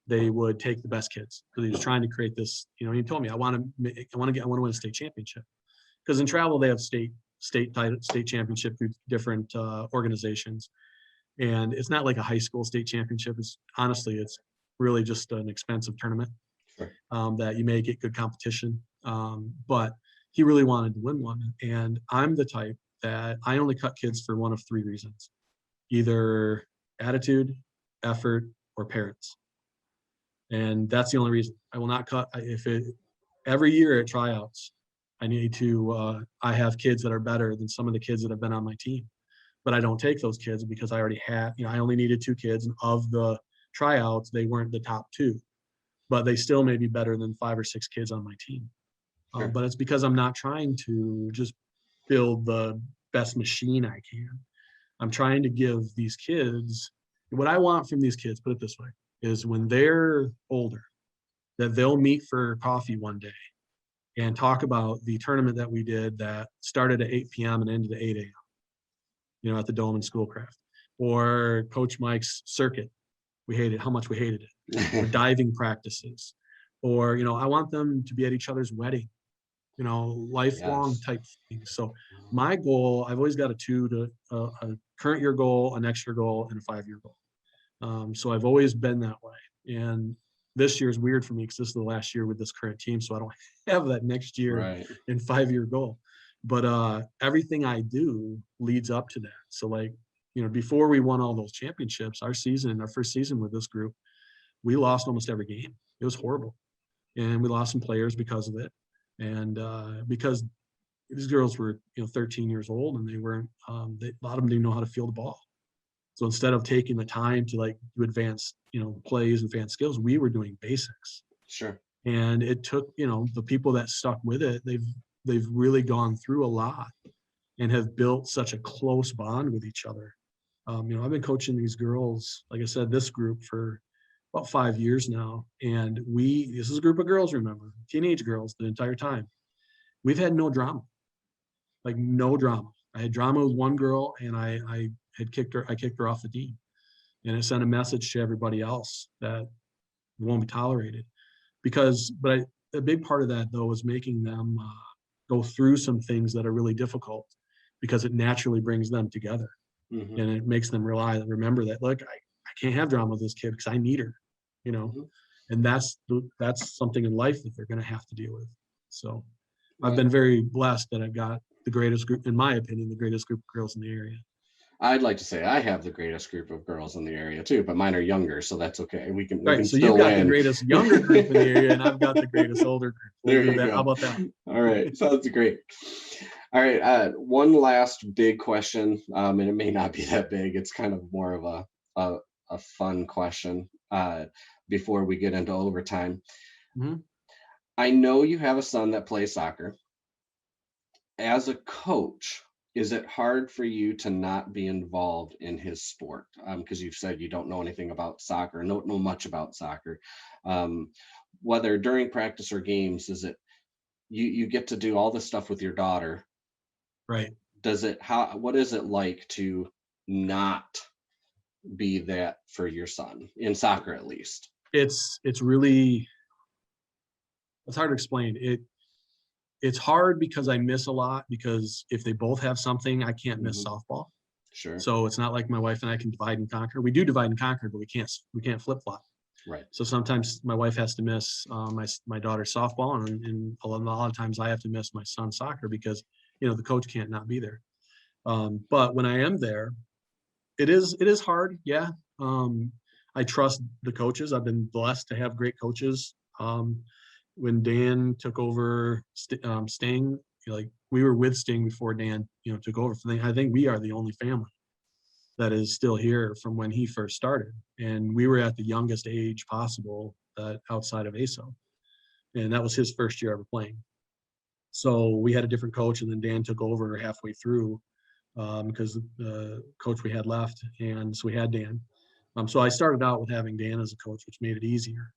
they would take the best kids, because he was trying to create this. He told me, I want to win a state championship, because in travel they have state championship through different organizations, and it's not like a high school state championship. It's really just an expensive tournament. Sure. That you may get good competition, but he really wanted to win one. And I'm the type that I only cut kids for one of 3 reasons: either attitude, effort, or parents. And that's the only reason. I will not cut. Every year at tryouts, I have kids that are better than some of the kids that have been on my team, but I don't take those kids because I already had, I only needed 2 kids, and of the tryouts, they weren't the top 2. but they still may be better than 5 or 6 kids on my team. Sure. But it's because I'm not trying to just build the best machine I can. I'm trying to give these kids what I want from these kids, put it this way, is when they're older, that they'll meet for coffee one day and talk about the tournament that we did that started at 8 p.m. and ended at 8 a.m., at the Dome and Schoolcraft, or Coach Mike's circuit. How much we hated it, or diving practices, or, I want them to be at each other's wedding, lifelong Yes. type things. So my goal, I've always got a current year goal, a next year goal, and a 5-year goal. So I've always been that way. And this year is weird for me because this is the last year with this current team. So I don't have that next year Right. and 5-year goal. But everything I do leads up to that. So before we won all those championships, our first season with this group, we lost almost every game. It was horrible. And we lost some players because of it. And because these girls were, 13 years old, and they weren't, a lot of them didn't know how to field the ball. So instead of taking the time to do advanced, plays, advanced skills, we were doing basics. Sure. And it took, the people that stuck with it, they've really gone through a lot and have built such a close bond with each other. I've been coaching these girls, like I said, this group for about 5 years now. And this is a group of girls, remember, teenage girls the entire time. We've had no drama, no drama. I had drama with one girl, and I kicked her off the team. And it sent a message to everybody else that it won't be tolerated. But a big part of that, though, was making them go through some things that are really difficult, because it naturally brings them together. Mm-hmm. And it makes them remember that, look, I can't have drama with this kid because I need her, Mm-hmm. and that's something in life that they're going to have to deal with. So I've been very blessed that I've got the greatest group, in my opinion, the greatest group of girls in the area. I'd like to say I have the greatest group of girls in the area too, but mine are younger, so that's okay. We can So still you've got win. the greatest younger group in the area, and I've got the greatest older group. There you go. How about that? All right, sounds great. All right, one last big question, and it may not be that big. It's kind of more of a fun question before we get into overtime. Mm-hmm. I know you have a son that plays soccer. As a coach, is it hard for you to not be involved in his sport? Because you've said you don't know anything about soccer, don't know much about soccer. Whether during practice or games, is it you get to do all this stuff with your daughter? Right. What is it like to not be that for your son in soccer, at least? It's hard to explain. It's hard because I miss a lot, because if they both have something, I can't miss softball. Sure. So it's not like my wife and I can divide and conquer. We do divide and conquer, but we can't flip flop. Right. So sometimes my wife has to miss my daughter's softball, and a lot of times I have to miss my son's soccer because the coach can't not be there. But when I am there, it is hard. Yeah. I trust the coaches. I've been blessed to have great coaches. When Dan took over Sting, we were with Sting before Dan, took over. I think we are the only family that is still here from when he first started. And we were at the youngest age possible outside of ASO. And that was his first year ever playing. So we had a different coach, and then Dan took over halfway through because the coach we had left. And so we had Dan. So I started out with having Dan as a coach, which made it easier.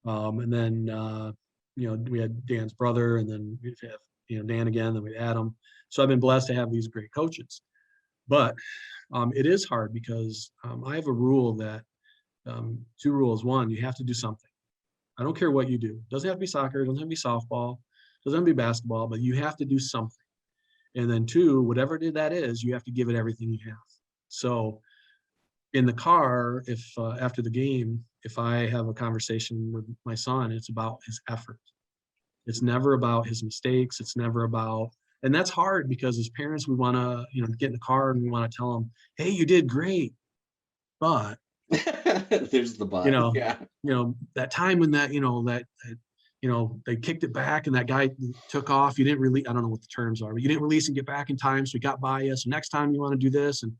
And then, we had Dan's brother, and then we have, Dan again, then we had Adam. So I've been blessed to have these great coaches. But it is hard because I have a rule that 2 rules. One, you have to do something. I don't care what you do. It doesn't have to be soccer. It doesn't have to be softball. It doesn't have to be basketball, but you have to do something. And then 2, whatever that is, you have to give it everything you have. So in the car, if after the game, if I have a conversation with my son, it's about his effort. It's never about his mistakes. It's never about, and that's hard because as parents, we want to, get in the car and we want to tell them, hey, you did great. But there's the but. That time when they kicked it back and that guy took off, you didn't really, I don't know what the terms are, but you didn't release and get back in time. So he got by us. So next time you want to do this. And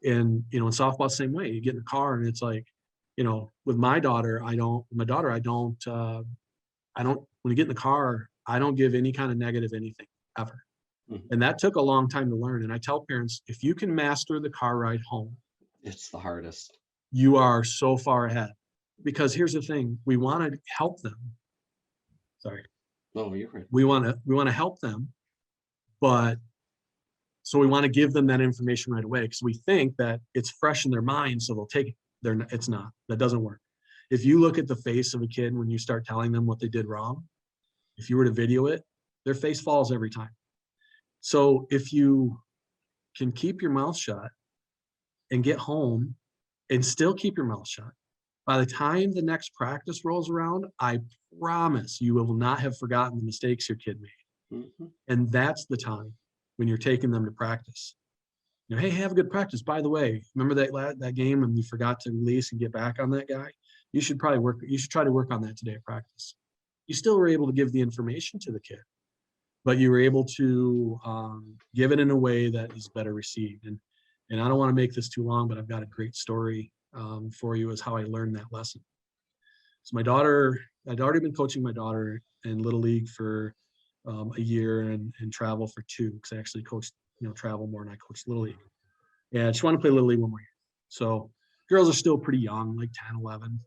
in softball, the same way. You get in the car and it's like, with my daughter, I don't, when we get in the car, I don't give any kind of negative anything ever. Mhm. And that took a long time to learn. And I tell parents, if you can master the car ride home, It's the hardest. you are so far ahead. Because here's the thing, we want to help them. Sorry. No, you're right. We want to help them, but so we want to give them that information right away because we think that it's fresh in their mind, so they'll take it. It's not. That doesn't work. If you look at the face of a kid when you start telling them what they did wrong, if you were to video it, their face falls every time. So if you can keep your mouth shut and get home and still keep your mouth shut, by the time the next practice rolls around, I promise you will not have forgotten the mistakes your kid made. Mhm. And that's the time when you're taking them to practice. Hey, have a good practice. By the way, remember that game when you forgot to release and get back on that guy? You should try to work on that today at practice. You still were able to give the information to the kid, but you were able to give it in a way that is better received. And I don't want to make this too long, but I've got a great story for you as how I learned that lesson. So I'd already been coaching my daughter in Little League for a year and travel for 2, because I actually coached, travel more than I coached Little League. And I just want to play Little League one more year. So girls are still pretty young, like 10, 11,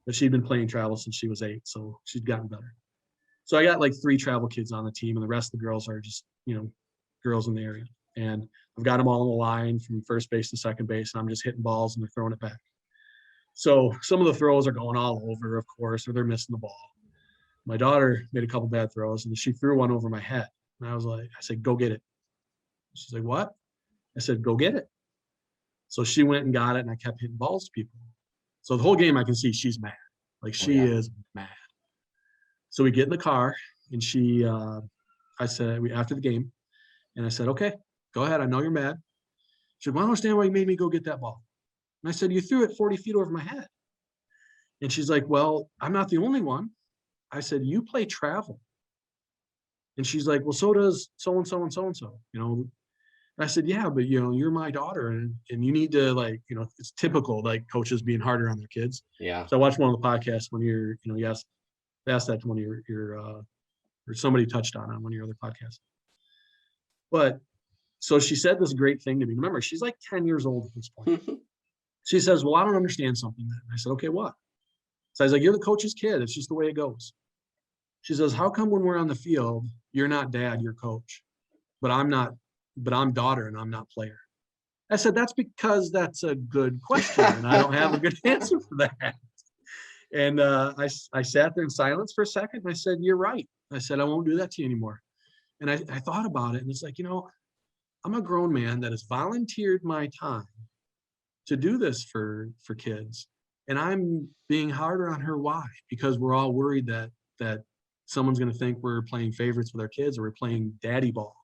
but she'd been playing travel since she was 8, so she'd gotten better. So I got like 3 travel kids on the team, and the rest of the girls are just, girls in the area. And I've got them all on the line from first base to second base, and I'm just hitting balls and they're throwing it back. So some of the throws are going all over, of course, or they're missing the ball. My daughter made a couple bad throws, and she threw one over my head. And I said, go get it. She's like, what? I said, go get it. So she went and got it, and I kept hitting balls to people. So the whole game I can see she's mad. Like she is mad. So we get in the car, and I said, after the game, and I said, okay, go ahead. I know you're mad. She said, well, I don't understand why you made me go get that ball. And I said, you threw it 40 feet over my head. And she's like, well, I'm not the only one. I said, you play travel. And she's like, well, so does so-and-so and so-and-so, And I said, yeah, but, you're my daughter, and you need to, it's typical, like, coaches being harder on their kids. Yeah. So I watched one of the podcasts when you asked that to one of your or somebody touched on one of your other podcasts. But so she said this great thing to me. Remember, she's like 10 years old at this point. She says, well, I don't understand something then. I said, okay, what? So I was like, you're the coach's kid. It's just the way it goes. She says, how come when we're on the field, you're not dad, you're coach, but I'm daughter and I'm not player? I said, that's because that's a good question, and I don't have a good answer for that. And I sat there in silence for a second, and I said, you're right. I said, I won't do that to you anymore. And I thought about it, and it's like, I'm a grown man that has volunteered my time to do this for kids. And I'm being harder on her. Why? Because we're all worried that someone's going to think we're playing favorites with our kids, or we're playing daddy ball.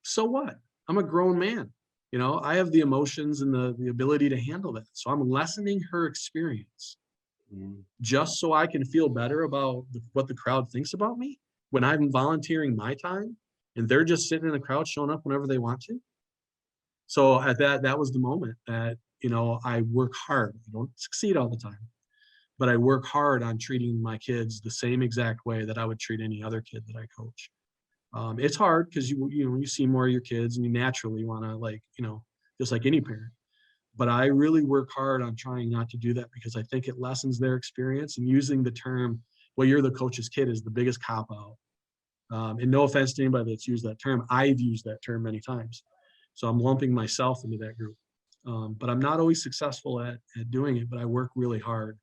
So what? I'm a grown man. I have the emotions and the ability to handle that. So I'm lessening her experience just so I can feel better about what the crowd thinks about me when I'm volunteering my time and they're just sitting in the crowd showing up whenever they want to. So at that was the moment that, I work hard. I don't succeed all the time, but I work hard on treating my kids the same exact way that I would treat any other kid that I coach. It's hard because you see more of your kids and you naturally want to, just like any parent. But I really work hard on trying not to do that because I think it lessens their experience, and using the term, well, you're the coach's kid, is the biggest cop out. And no offense to anybody that's used that term. I've used that term many times. So I'm lumping myself into that group. But I'm not always successful at doing it, but I work really hard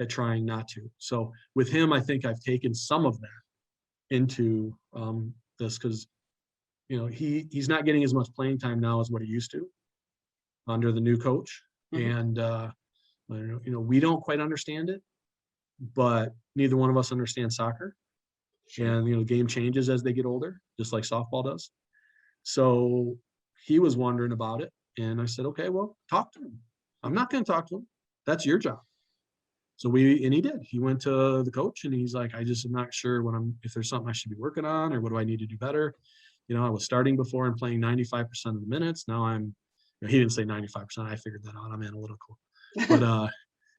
at trying not to. So with him, I think I've taken some of that into this because, he's not getting as much playing time now as what he used to under the new coach. And, we don't quite understand it, but neither one of us understands soccer. And, the game changes as they get older, just like softball does. So he was wondering about it. And I said, okay, well, talk to him. I'm not going to talk to him. That's your job. So and he did. He went to the coach and he's like, I just am not sure if there's something I should be working on, or what do I need to do better? I was starting before and playing 95% of the minutes. Now he didn't say 95%. I figured that out. I'm analytical. But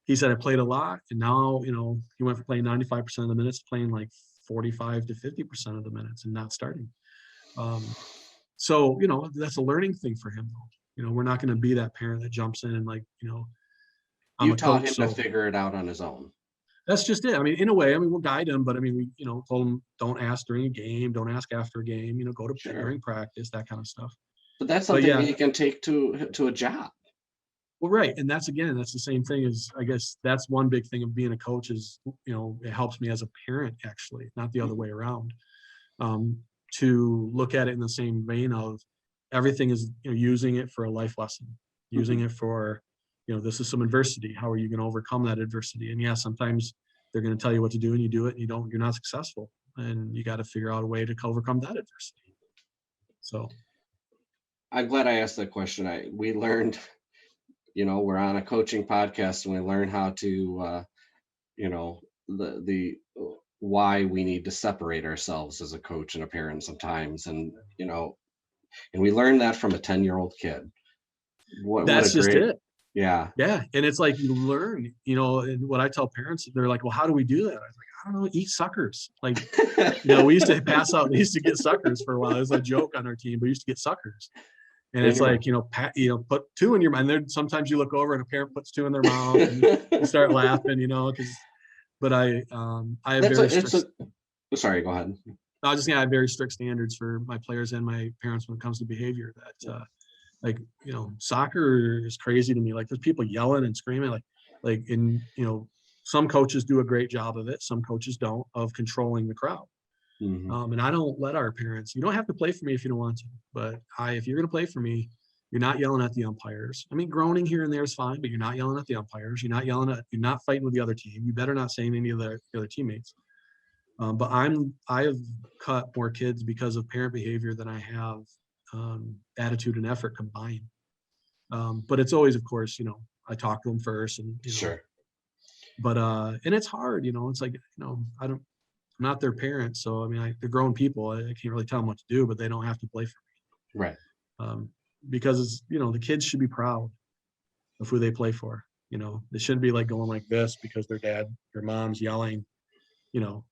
he said I played a lot, and now, he went from playing 95% of the minutes to playing like 45 to 50% of the minutes and not starting. So, that's a learning thing for him though. We're not going to be that parent that jumps in and like, I'm You a taught coach, him to so figure it out on his own. that's just it. I mean, in a way, we'll guide him, but we, told him don't ask during a game, don't ask after a game, go to Sure. during practice, that kind of stuff. But that's something that he can take to a job. Well, right. And that's the same thing as, I guess that's one big thing of being a coach is, it helps me as a parent, actually, not the other way around, to look at it in the same vein of everything is, using it for a life lesson, using it for, this is some adversity. How are you going to overcome that adversity? And yeah, sometimes they're going to tell you what to do and you do it and you're not successful, and you got to figure out a way to overcome that adversity. So I'm glad I asked that question. We learned, we're on a coaching podcast, and we learn how to, the why we need to separate ourselves as a coach and a parent sometimes. And, and we learned that from a 10-year-old kid. That's just it. Yeah. Yeah. And it's like you learn, and what I tell parents, they're like, well, how do we do that? I was like, I don't know, eat suckers. Like, we used to pass out, we used to get suckers for a while. It was a joke on our team. We used to get suckers. And it's like, put 2 in your mind. There, sometimes you look over and a parent puts 2 in their mouth and you start laughing, but I have very strict. Sorry, go ahead. I was just I have very strict standards for my players and my parents when it comes to behavior. That soccer is crazy to me. Like, there's people yelling and screaming, some coaches do a great job of it. Some coaches don't, of controlling the crowd. Mm-hmm. And I don't let our parents, you don't have to play for me if you don't want to, but if you're going to play for me, you're not yelling at the umpires. I mean, groaning here and there is fine, but you're not yelling at the umpires. You're not fighting with the other team. You better not say any of the other teammates. But I have cut more kids because of parent behavior than I have attitude and effort combined. But it's always, of course, I talk to them first, and sure. But and it's hard, it's like, I'm not their parent, so they're grown people. I can't really tell them what to do, but they don't have to play for me. Right. Because the kids should be proud of who they play for. They shouldn't be like going like this because their mom's yelling,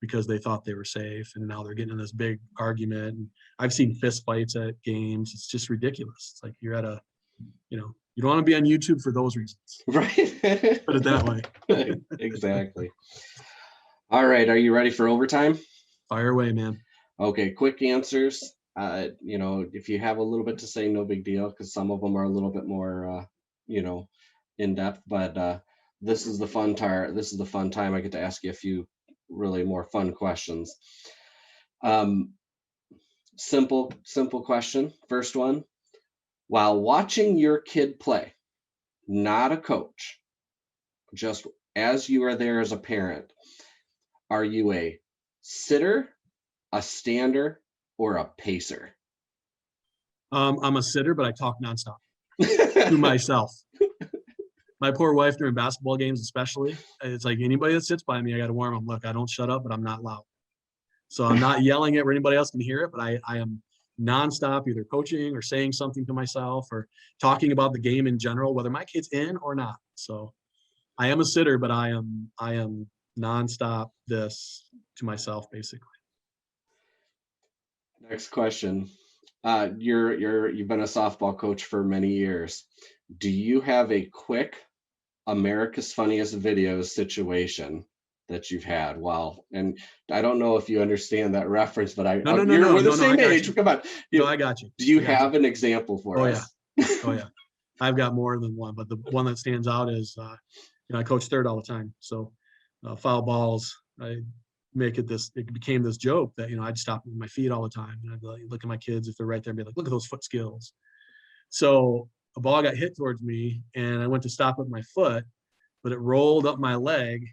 because they thought they were safe, and now they're getting in this big argument. And I've seen fist fights at games. It's just ridiculous. It's like you're at a, you don't want to be on YouTube for those reasons. Right. Put it that way. Exactly. All right. Are you ready for overtime? Fire away, man. Okay. Quick answers. If you have a little bit to say, no big deal, because some of them are a little bit more, in depth. But this is the fun time. This is the fun time. I get to ask you a few really more fun questions. Simple question. First one. While watching your kid play, not a coach, just as you are there as a parent, are you a sitter, a stander, or a pacer? I'm a sitter, but I talk nonstop to myself. My poor wife during basketball games, especially, it's like anybody that sits by me, I got to warn them. Look, I don't shut up, but I'm not loud. So I'm not yelling it where anybody else can hear it, but I am nonstop, either coaching or saying something to myself or talking about the game in general, whether my kid's in or not. So I am a sitter, but I am nonstop this to myself, basically. Next question. You've been a softball coach for many years. Do you have a quick America's Funniest Videos situation that you've had? Well, and I don't know if you understand that reference, but we're the same age. Come on. I got you. Do you have an example for us? Oh yeah. I've got more than one, but the one that stands out is, I coach third all the time. So foul balls, it became this joke that, I'd stop with my feet all the time. And I'd be like, look at my kids, if they're right there, and be like, look at those foot skills. So a ball got hit towards me and I went to stop with my foot, but it rolled up my leg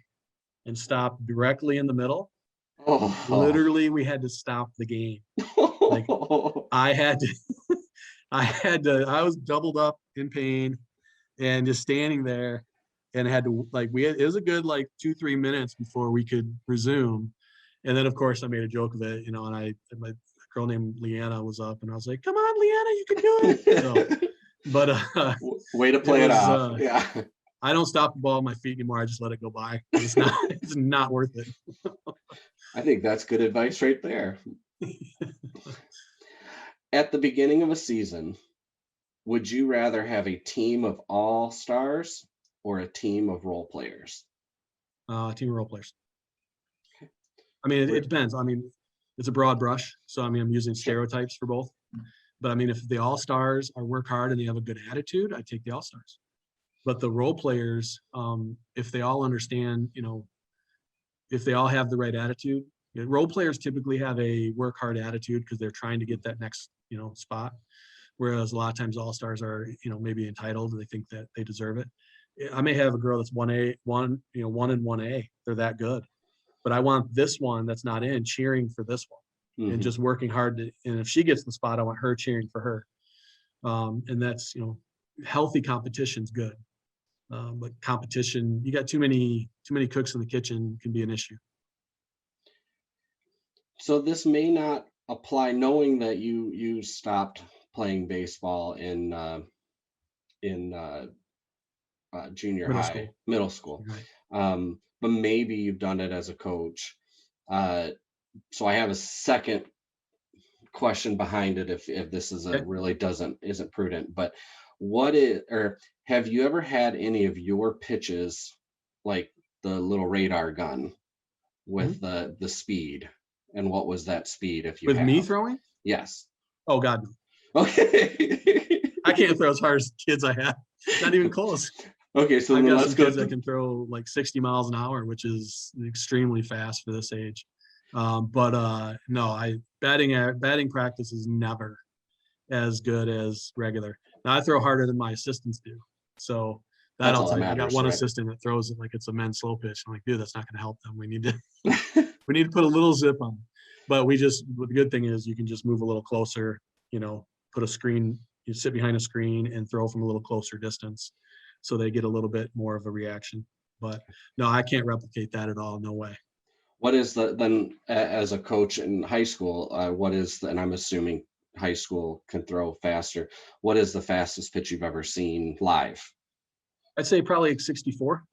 and stopped directly in the middle. Oh. Literally, we had to stop the game. Like I was doubled up in pain and just standing there, and had to, it was a good 2-3 minutes before we could resume. And then of course I made a joke of it, and my girl named Leanna was up, and I was like, come on, Leanna, you can do it. So, but way to play it off. Yeah. I don't stop the ball with my feet anymore. I just let it go by. It's not worth it. I think that's good advice right there. At the beginning of a season, would you rather have a team of all stars or a team of role players? Team of role players. I mean, it depends. I mean, it's a broad brush. So, I mean, I'm using stereotypes for both. But I mean, if the all stars are work hard and they have a good attitude, I take the all stars. But the role players, if they all understand, if they all have the right attitude, role players typically have a work hard attitude because they're trying to get that next, spot. Whereas a lot of times all stars are, maybe entitled and they think that they deserve it. I may have a girl that's 1A, 1 and 1A. They're that good. But I want this one that's not in cheering for this one and just working hard and if she gets the spot, I want her cheering for her. And that's, healthy competition's good. But competition, you got too many cooks in the kitchen can be an issue. So this may not apply, knowing that you stopped playing baseball in junior high, middle school. Right. But maybe you've done it as a coach. So I have a second question behind it if this is really isn't prudent. But have you ever had any of your pitches like the little radar gun with the speed? And what was that speed if you with have? Me throwing? Yes. Oh God. Okay. I can't throw as hard as the kids I have. Not even close. Okay, so I've got let's some go. Kids that can throw like 60 miles an hour, which is extremely fast for this age. No, batting practice is never as good as regular. Now I throw harder than my assistants do. So That's all I'll tell that you. I got matters, one right? assistant that throws it like it's a men's slow pitch. I'm like, dude, that's not going to help them. We need to put a little zip on. But the good thing is you can just move a little closer, put a screen, you sit behind a screen and throw from a little closer distance. So they get a little bit more of a reaction. But no, I can't replicate that at all. No way. What is then as a coach in high school, and I'm assuming high school can throw faster. What is the fastest pitch you've ever seen live? I'd say probably like 64.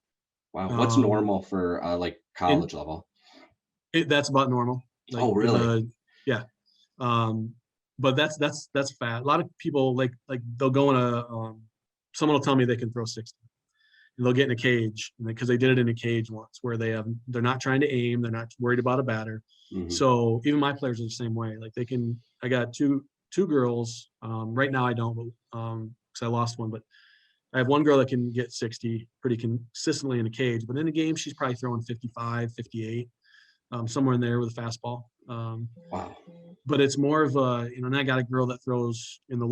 Wow. What's normal for like college level? That's about normal. Like, oh, really? Yeah. But that's fast. A lot of people like they'll go in someone will tell me they can throw 60. And they'll get in a cage because they did it in a cage once where they're not trying to aim. They're not worried about a batter. So even my players are the same way. Like I got two girls. Right now I don't, because I lost one, but I have one girl that can get 60 pretty consistently in a cage, but in a game, she's probably throwing 55, 58, somewhere in there with a fastball. Wow. But it's more of and I got a girl that throws in the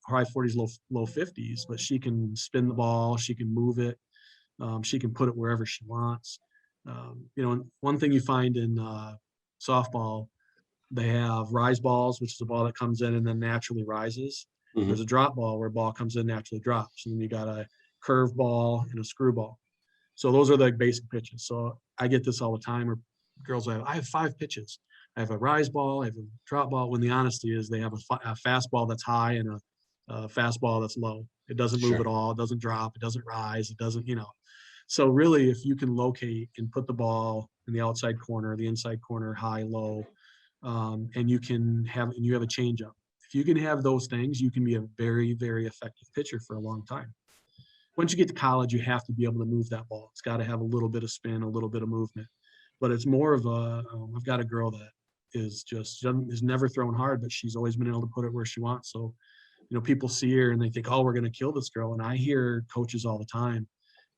high 40s, low 50s, but she can spin the ball, she can move it, she can put it wherever she wants. One thing you find in softball, they have rise balls, which is a ball that comes in and then naturally rises. There's a drop ball where a ball comes in, naturally drops. And then you got a curve ball and a screwball. So those are the basic pitches. So I get this all the time where girls I have 5 pitches. I have a rise ball, I have a drop ball, when the honesty is they have a fastball that's high and a fastball that's low. It doesn't move at all. It doesn't drop. It doesn't rise. It doesn't, So really, if you can locate and put the ball in the outside corner, the inside corner, high, low, and you have a changeup. If you can have those things, you can be a very, very effective pitcher for a long time. Once you get to college, you have to be able to move that ball. It's got to have a little bit of spin, a little bit of movement. But it's more of I've got a girl that is never thrown hard, but she's always been able to put it where she wants. So, people see her and they think, oh, we're going to kill this girl. And I hear coaches all the time,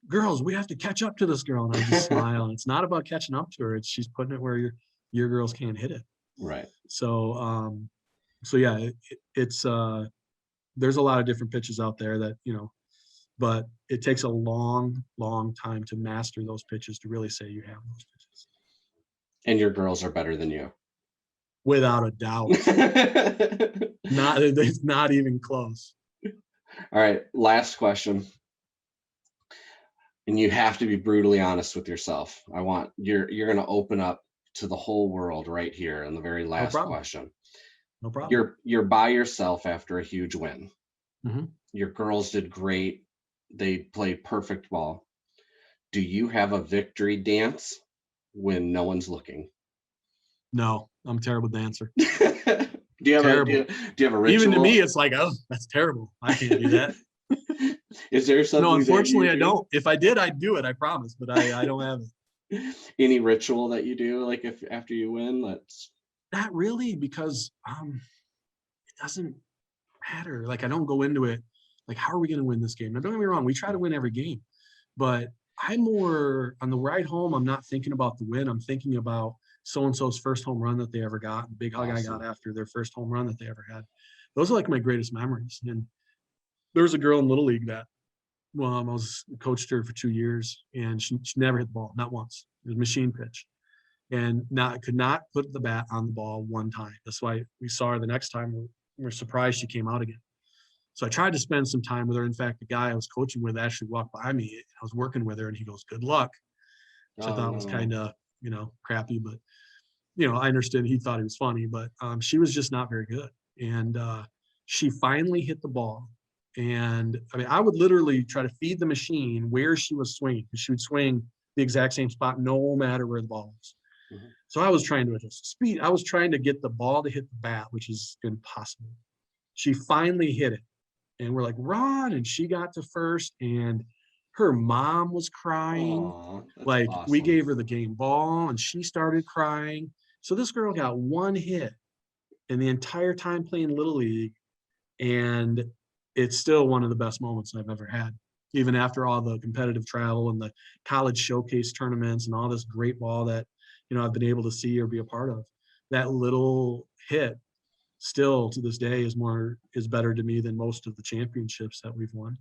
girls, we have to catch up to this girl. And I just smile. And it's not about catching up to her. It's she's putting it where your girls can't hit it. Right. So, yeah, it's there's a lot of different pitches out there that, but it takes a long, long time to master those pitches to really say you have those pitches. And your girls are better than you. Without a doubt. It's not even close. All right. Last question. And you have to be brutally honest with yourself. You're going to open up to the whole world right here in the very last question. No problem. You're by yourself after a huge win. Mm-hmm. Your girls did great. They played perfect ball. Do you have a victory dance when no one's looking? No, I'm a terrible dancer. Do you have a Terrible. do you have a Even to ritual? me, it's like, oh, that's terrible. I can't do that. Is there No, something that you unfortunately, I do? don't. If I did, I'd do it. I promise. But I don't have it. Any ritual that you do, like if after you win? That's Not really, because it doesn't matter. Like I don't go into it like, how are we going to win this game? Now, don't get me wrong. We try to win every game, but I'm more on the ride home. I'm not thinking about the win. I'm thinking about so and so's first home run that they ever got, the big hug I got awesome. after their first home run that they ever had. Those are like my greatest memories. And there was a girl in Little League that I was coached her for 2 years, and she never hit the ball, not once. It was machine pitch, and could not put the bat on the ball one time. That's why we saw her the next time. We're surprised she came out again. So I tried to spend some time with her. In fact, the guy I was coaching with actually walked by me. I was working with her, and he goes, "Good luck," which I Oh thought was kind no. of, crappy. But, I understood he thought he was funny, but she was just not very good. And she finally hit the ball. And I mean, I would literally try to feed the machine where she was swinging, because she would swing the exact same spot no matter where the ball was. Mhm. So I was trying to adjust the speed. I was trying to get the ball to hit the bat, which is impossible. She finally hit it, and we're like, run. And she got to first, and her mom was crying. Aw, that's Like, we awesome. gave her the game ball, and she started crying. So this girl got one hit in the entire time playing Little League, and it's still one of the best moments I've ever had. Even after all the competitive travel and the college showcase tournaments and all this great ball that, I've been able to see or be a part of, that little hit still to this day is better to me than most of the championships that we've won.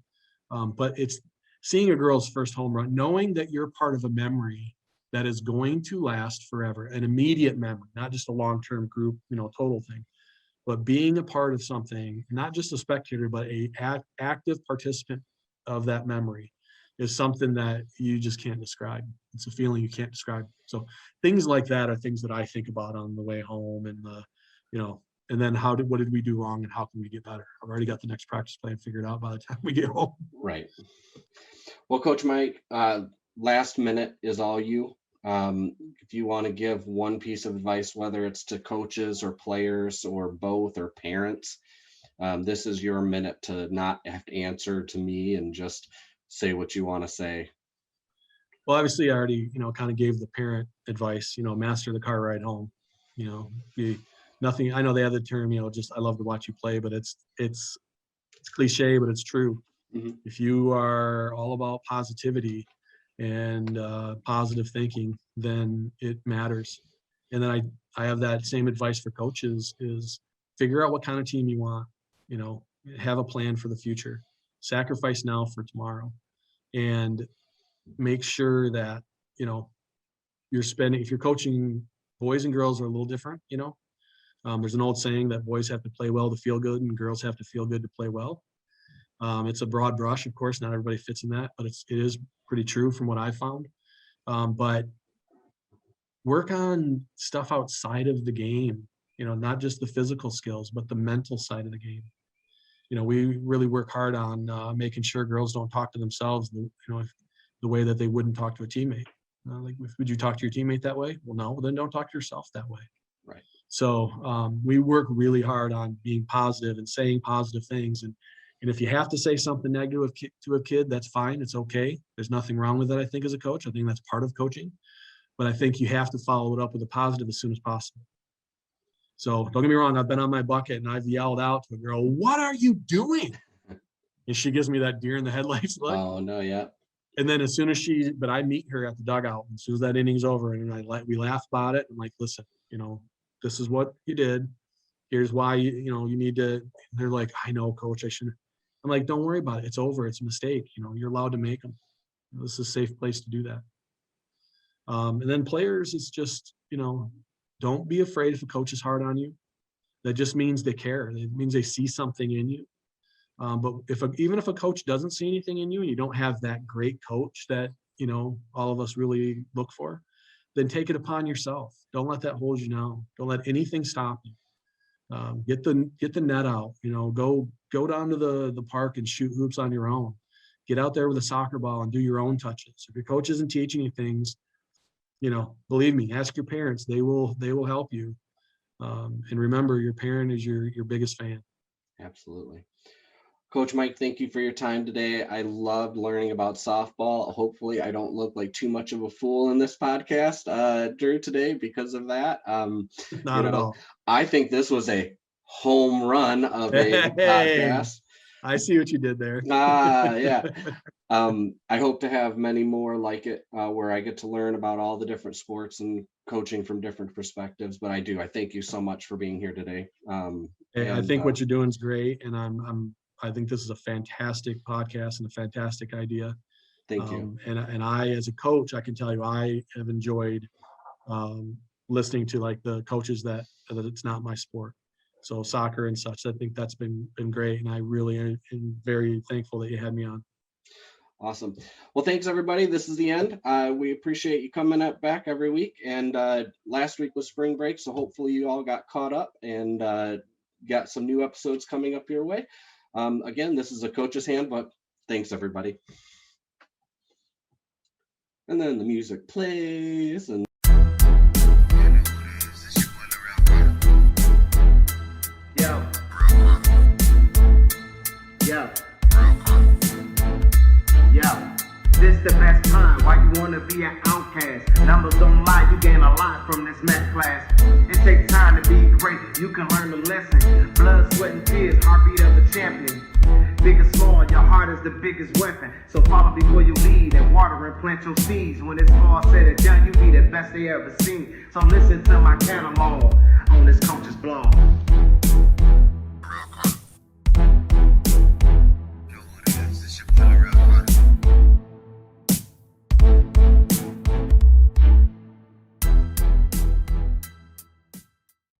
But it's seeing a girl's first home run, knowing that you're part of a memory that is going to last forever, an immediate memory, not just a long-term group, total thing, but being a part of something, not just a spectator, but active participant of that memory, is something that you just can't describe. It's a feeling you can't describe. So things like that are things that I think about on the way home, and you know, and then what did we do wrong and how can we get better? I've already got the next practice plan figured out by the time we get home. Right. Well, Coach Mike, last minute is all you. If you want to give one piece of advice, whether it's to coaches or players or both or parents, this is your minute to not have to answer to me and just say what you want to say. Well, obviously I already, kind of gave the parent advice, master the car ride home, be nothing. I know they have the term, just, I love to watch you play, but it's cliche, but it's true. Mhm. If you are all about positivity and positive thinking, then it matters. And then I have that same advice for coaches: is figure out what kind of team you want, you know, have a plan for the future, sacrifice now for tomorrow, and make sure that, you know, if you're coaching, boys and girls are a little different, there's an old saying that boys have to play well to feel good and girls have to feel good to play well. It's a broad brush, of course, not everybody fits in that, but it is pretty true from what I found. But work on stuff outside of the game, not just the physical skills, but the mental side of the game. We really work hard on making sure girls don't talk to themselves, the way that they wouldn't talk to a teammate. Like, would you talk to your teammate that way? Well, no, well, then don't talk to yourself that way. Right. So we work really hard on being positive and saying positive things. And if you have to say something negative to a kid, that's fine. It's okay. There's nothing wrong with it, I think, as a coach. I think that's part of coaching. But I think you have to follow it up with a positive as soon as possible. So don't get me wrong. I've been on my bucket and I've yelled out to a girl, "What are you doing?" And she gives me that deer in the headlights look. Oh no, yeah. And then as soon as but I meet her at the dugout, as soon as that inning's over, and we laugh about it. I'm like, listen, this is what you did. Here's why you need to. And they're like, I know, coach, I shouldn't. I'm like, don't worry about it. It's over. It's a mistake. You're allowed to make them. This is a safe place to do that. And then players, it's just, don't be afraid if a coach is hard on you. That just means they care. It means they see something in you. But even if a coach doesn't see anything in you and you don't have that great coach that, all of us really look for, then take it upon yourself. Don't let that hold you down. Don't let anything stop you. Get the net out, go down to the park and shoot hoops on your own. get out there with a soccer ball and do your own touches. If your coach isn't teaching you things, believe me, ask your parents. They will help you. And remember, your parent is your biggest fan. Absolutely. Coach Mike, thank you for your time today. I loved learning about softball. Hopefully I don't look like too much of a fool in this podcast, Drew, today because of that. Not at all. I think this was a home run of a podcast. I see what you did there. Yeah. I hope to have many more like it, where I get to learn about all the different sports and coaching from different perspectives. But I thank you so much for being here today. I think what you're doing is great, and I think this is a fantastic podcast and a fantastic idea. Thank you. And I, as a coach, I can tell you I have enjoyed listening to like the coaches that it's not my sport. So soccer and such, I think that's been great. And I really am very thankful that you had me on. Awesome. Well, thanks everybody. This is the end. We appreciate you coming back every week. And last week was spring break, so hopefully you all got caught up and got some new episodes coming up your way. Again, this is a Coach's Handbook. Thanks everybody. And then the music plays and This the best time, why you wanna be an outcast? Numbers don't lie, you gain a lot from this math class. It takes time to be great, you can learn the lesson. Blood, sweat, and tears, heartbeat of a champion. Big or small, your heart is the biggest weapon. So follow before you lead and water and plant your seeds. When it's all said and done, you be the best they ever seen. So listen to my catalog on this coach's blog.